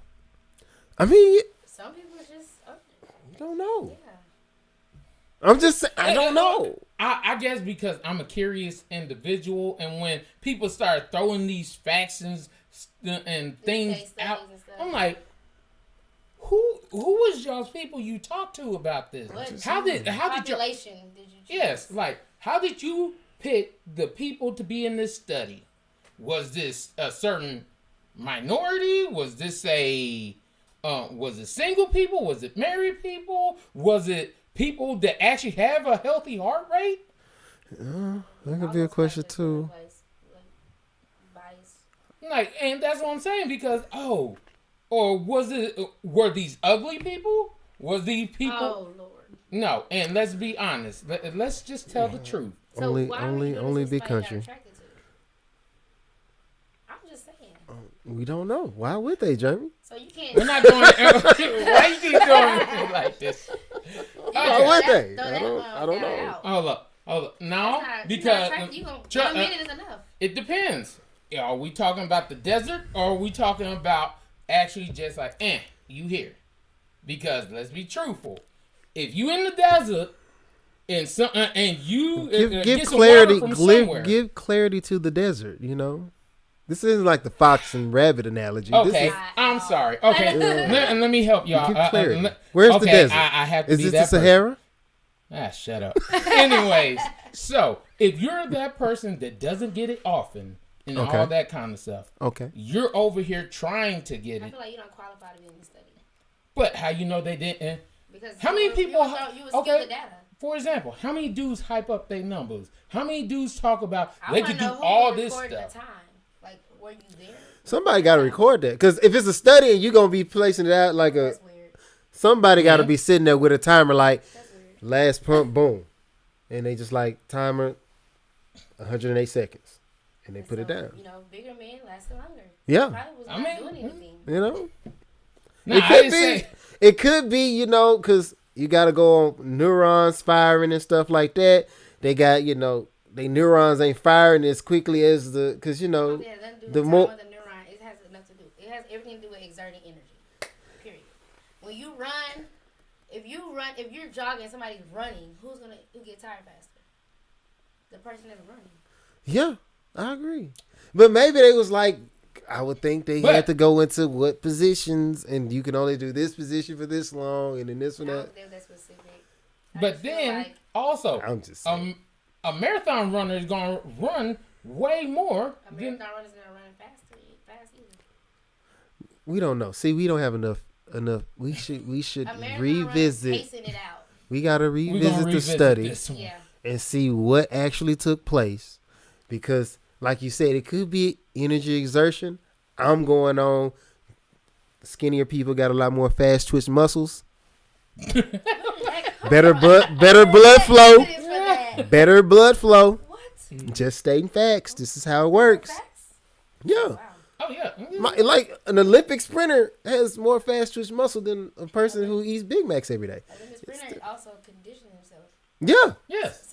I mean, Some people are just I don't know. yeah. I'm just saying, I don't know. I guess because I'm a curious individual, and when people start throwing these facts and things case studies out, and stuff. I'm like, who was y'all's people you talked to about this? What How did you? population did you choose? Yes, like how did you pick the people to be in this study? Was this a certain minority? Was this was it single people? Was it married people? Was it people that actually have a healthy heart rate? That could be a question too. Like, and that's what I'm saying because or were these ugly people? Was these people? Oh Lord. No, and let's be honest. Let's just tell the truth. So Only why would you only notice big somebody country. got attracted to it? I'm just saying. We don't know. Why would they, Jamie? So you can't. We're not doing it. Why you keep doing it like this? Why would they? Throw I that don't guy know. out. Hold up. No, That's because not you gonna, 1 minute is enough. it depends. Are we talking about the desert, or are we talking about actually just like, you here? Because let's be truthful. If you in the desert and you Give get some clarity. water from somewhere. Give clarity to the desert. You know, this isn't like the fox and rabbit analogy. Okay, This is, I'm sorry. Okay, let me help y'all. give clarity. Where's the desert? I have to is be this that the Sahara? Shut up. Anyways, so if you're that person that doesn't get it often and all that kind of stuff, Okay. you're over here trying to get I it. feel like you don't qualify to be in the study But how you know they didn't? because How many people? you would steal the data. For example, how many dudes hype up their numbers? How many dudes talk about I they wanna could do know who all was this recording stuff? The time. Like, were you there? Somebody got to record that because if it's a study and you're gonna be placing it out like a That's weird. somebody got to be sitting there with a timer like That's weird. last pump, boom, and they just like timer 108 seconds, and they put it down. You know, bigger men lasted longer. Yeah, Probably was not doing anything. you know. Nah, It I could didn't be. say. It could be, you know, because you got to go on neurons firing and stuff like that. They got, you know, they neurons ain't firing as quickly as because, you know, Yeah, that do the with more. time with the neuron. It has enough to do. It has everything to do with exerting energy. Period. When you run, if you're jogging, somebody's running. Who get tired faster? The person that's running. Yeah, I agree. But maybe they was like, I would think they had to go into what positions, and you can only do this position for this long, and then this one I that. don't think that's specific. I But just feel then like also, I'm just saying. a marathon runner is gonna run way more. a marathon runner's not running fast either. We don't know. See, we don't have enough. We should A marathon revisit. runner's pacing it out. We gotta We gonna revisit the revisit study this one. Yeah. and see what actually took place, because, like you said, it could be energy exertion. I'm going on. Skinnier people got a lot more fast twitch muscles. better blood flow. It is for that. Better blood flow. What? Just stating facts. This is how it works. Facts? Yeah. Wow. Oh yeah. Like an Olympic sprinter has more fast twitch muscle than a person who eats Big Macs every day. And then the sprinter also conditioning himself. Yeah. Yes.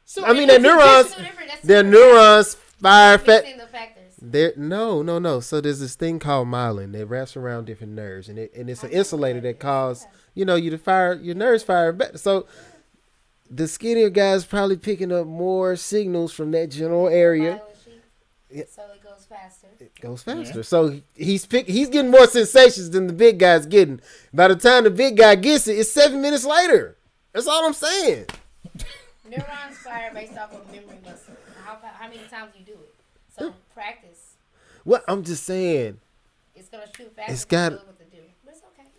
So I mean, their neurons, that's two different. That's two their different neurons fire fat. mixing the factors. No. So there's this thing called myelin that wraps around different nerves, and it's an insulator that causes you to fire your nerves fire better. So the skinnier guy's probably picking up more signals from that general area. Yeah. So it goes faster. It goes faster. So he's getting more sensations than the big guy's getting. By the time the big guy gets it, it's 7 minutes later. That's all I'm saying. Neurons fire based off of memory muscle. How many times you do it? So practice. Well, I'm just saying. It's gonna shoot faster. It's got- Know what to do. But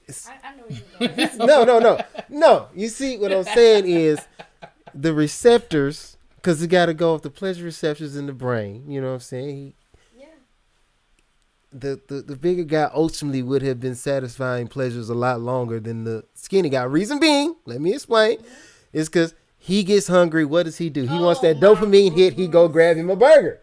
it's okay. I know where you're going. No. You see what I'm saying is the receptors Because it got to go off the pleasure receptors in the brain. You know what I'm saying? Yeah. The bigger guy ultimately would have been satisfying pleasures a lot longer than the skinny guy. Reason being, let me explain, is because he gets hungry. What does he do? He wants that dopamine hit. He go grab him a burger.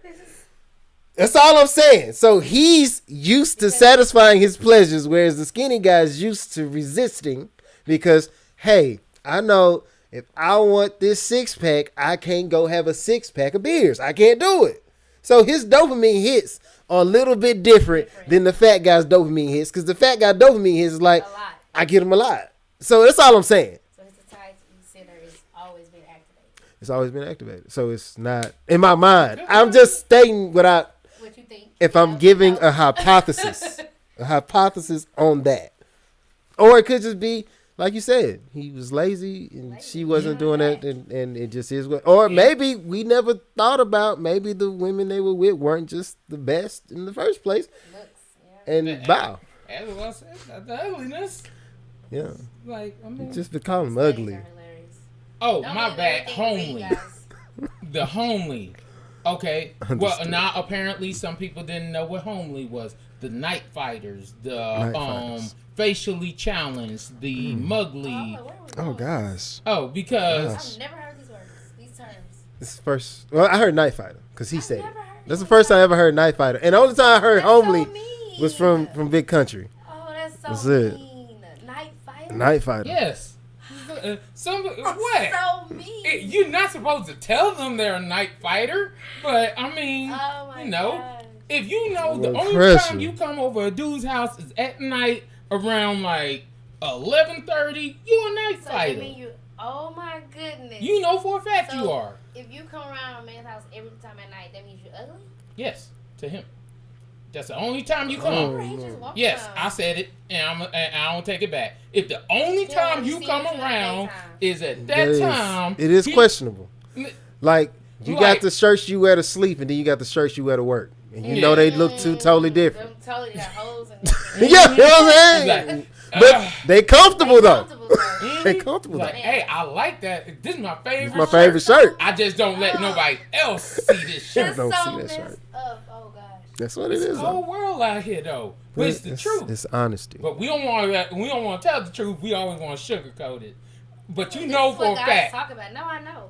That's all I'm saying. So he's used to satisfying his pleasures, whereas the skinny guy is used to resisting because, hey, I know if I want this 6-pack, I can't go have a 6-pack of beers. I can't do it. So his dopamine hits are a little bit different than the fat guy's dopamine hits, because the fat guy dopamine hits is like, I get him a lot. So that's all I'm saying. So his satiety center is always been activated. It's always been activated. So it's not, in my mind, I'm just stating without, what you think? if I'm giving a hypothesis on that. Or it could just be, like you said, he was lazy and she wasn't doing that, and it just is what. Or maybe we never thought about, maybe the women they were with weren't just the best in the first place. Looks, yeah. And bow. As well said, the ugliness. Yeah. Like, I mean. Just become them ugly. Oh, Don't my do bad. everything to me, Homely. guys. The homely. Okay. Well, Understood. now apparently some people didn't know what homely was. The night fighters, fighters. Facially challenged, the mugly. Oh, gosh. Oh, because I've never heard these words, these terms. This is first. Well, I heard Night Fighter because he said it. never heard That's the first time I ever heard Night Fighter. And the only time I heard That's so Homely mean. was from Big Country. Oh, that's so That's it. mean. Night fighter. Night Fighter. yes, some what? So mean. You're not supposed to tell them they're a night fighter, but I mean, Oh my you know, gosh. if you know the Low only pressure. time you come over a dude's house is at night around like 11:30, you a night So fighter. that mean you? Oh my goodness. You know for a fact So you are. If you come around a man's house every time at night, that means you're ugly. Yes, to him. That's the only time you come. Oh. He just walks Yes, around. I said it, and I don't take it back. If the only Yeah, time we you see come you at around daytime. is at That that is- time, It is he- questionable. Like, you Like- got the shirts you wear to sleep, and then you got the shirts you wear to work. And you know Yeah. they look two totally different. Them totally got holes and Yeah, you know what I'm saying? Like, But they comfortable, though. They Mhm. comfortable, Like, though. hey, I like that. This is my favorite. It's my favorite shirt. I just don't let nobody else see this shirt. Don't so see that messed shirt. up. Oh gosh. That's what it It's is, the whole though. world out here, though. But it's the truth. It's honesty. But we don't want to. We don't want to tell the truth. We always want to sugarcoat it. But you This know is for a what guys fact. talk about. Now I know.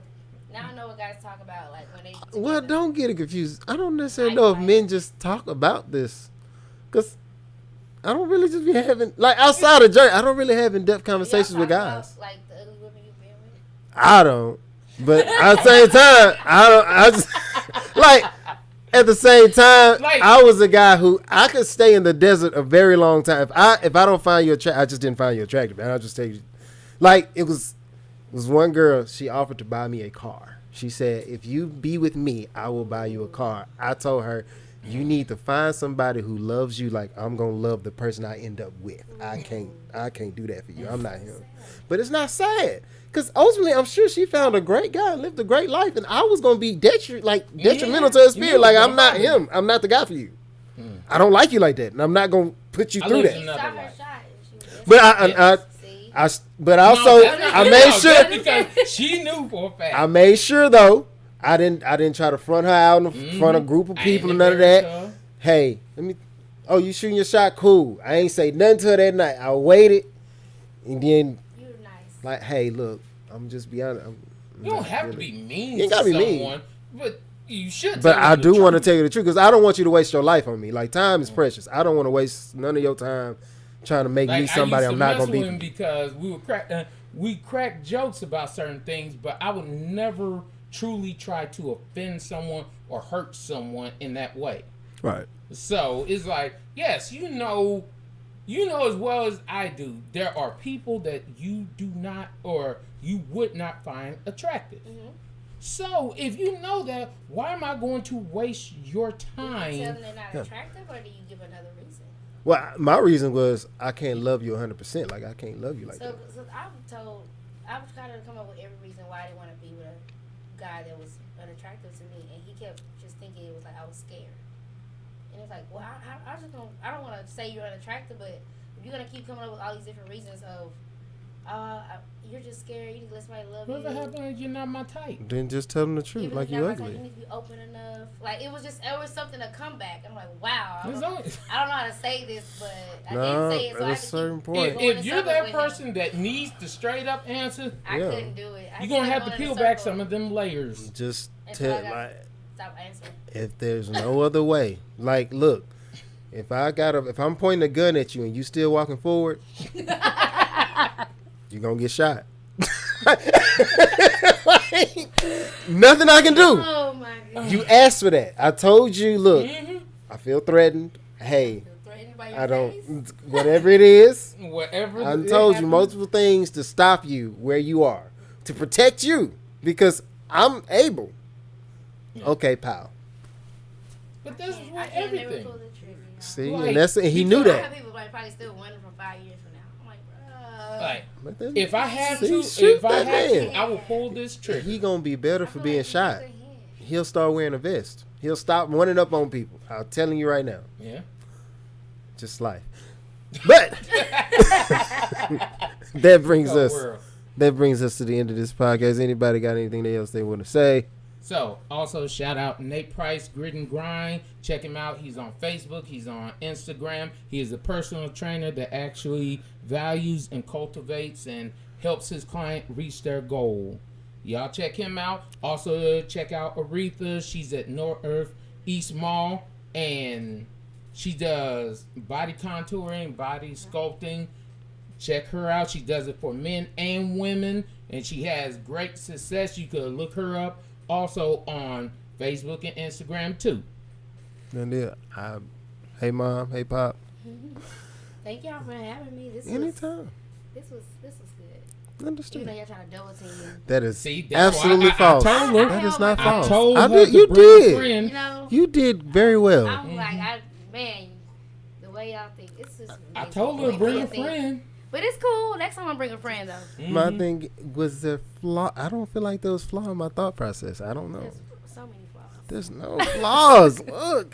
Now I know what guys talk about, like when they. Well, together. don't get it confused. I don't necessarily Night know if fight. men just talk about this. Because I don't really just be having, like, outside of Jerry, I don't really have in-depth Y'all conversations with talk about, guys. like the ugly women you've been with. I don't. But at the same time, I don't. I just, like, at the same time, Like- I was a guy who I could stay in the desert a very long time. If I don't find you attractive, I just didn't find you attractive, man. I'll just take you. Like, it was one girl, she offered to buy me a car. She said, if you be with me, I will buy you a car. I told her, you need to find somebody who loves you like I'm gonna love the person I end up with. I can't do that for you. I'm not him. But it's not sad. Because ultimately, I'm sure she found a great guy, lived a great life, and I was gonna be detrimental to her spirit. Like, I'm not him. I'm not the guy for you. I don't like you like that, and I'm not gonna put you I through live that. in Shot another her life. shot. and she was- But See? but also, No, that's not- I no, made that's sure. because she knew for a fact. I made sure though. I didn't try to front her out in front of a group of I ain't people and none of that. embarrassed her. Hey, let me. Oh, you shooting your shot? Cool. I ain't say nothing to her that night. I waited, and then You were nice. like, hey, look, I'm just be honest. I'm You don't not have really- to be mean You ain't to gotta be mean. someone, but you should. But tell I them the do want to truth. tell you the truth because I don't want you to waste your life on me. Like, time is precious. I don't want to waste none of your time trying to make me somebody I used I'm to not mess gonna be. with him because we crack jokes about certain things, but I would never truly try to offend someone or hurt someone in that way. Right. So it's like, yes, you know as well as I do, there are people that you do not or you would not find attractive. So if you know that, why am I going to waste your Do you tell time? them they're not attractive, or do you give another reason? Well, my reason was I can't love you 100%. Like, I can't love you like that. So I was trying to come up with every reason why I didn't want to be with a guy that was unattractive to me, and he kept just thinking it was like I was scared. And it's like, well, I don't want to say you're unattractive, but if you're gonna keep coming up with all these different reasons of You're just scared. You need to let somebody love What you. happens? You're not my type. Then just tell them the truth, Even like if you not my type, ugly. you need to be open enough. Like it was something to come back. I'm like, wow. I It's don't, only- I don't know how to say this, but I No, didn't say it, so at I a had to certain keep point. going If in you're circles that with person him. that needs the straight up answer, I Yeah. couldn't do it. you're gonna have to peel back some of them layers. Just Until I tell got- like Stop answering. if there's no other way. Like, look, if I'm pointing a gun at you and you still walking forward, you're gonna get shot. Like, nothing I can do. Oh my god. You asked for that. I told you, look, Mm-hmm. I feel threatened. Hey, Feel threatened by your I face? don't, whatever it is, Whatever. I it told you happens. multiple things to stop you where you are, to protect you, because I'm able. Okay, pal. But this is I with can't never everything. pull the trigger. y'all. See, Like, and he knew I that. have people like probably still wondering from 5 years from now. I'm like, bruh. Like, But then- if I have See, to, shoot if I that have man. to, I will pull this trigger. He gonna be better I for feel being like he shot. needs a hint. He'll start wearing a vest. He'll stop running up on people. I'm telling you right now. Yeah. Just life. But that brings Oh, us world. to the end of this podcast. Anybody got anything else they want to say? So, also shout out Nate Price, Grit and Grind. Check him out. He's on Facebook. He's on Instagram. He is a personal trainer that actually values and cultivates and helps his client reach their goal. Y'all check him out. Also, check out Aretha. She's at North East Mall, and she does body contouring, body sculpting. Check her out. She does it for men and women, and she has great success. You could look her up also on Facebook and Instagram too. And yeah, hey mom, hey pop, Thank y'all for having me. anytime. This was good. Even Understand. though y'all trying to double team me. That is See, that's absolutely why I false. told her. That is not I false. told I her did. to You bring a did. friend. You know, You did very well. I'm like, man, the way y'all think, it's just. I told her to bring a friend. But it's cool. Next time I'm bring a friend though. My thing was there flaw. I don't feel like there was flaw in my thought process. I don't know. There's so many flaws. There's no flaws. Look.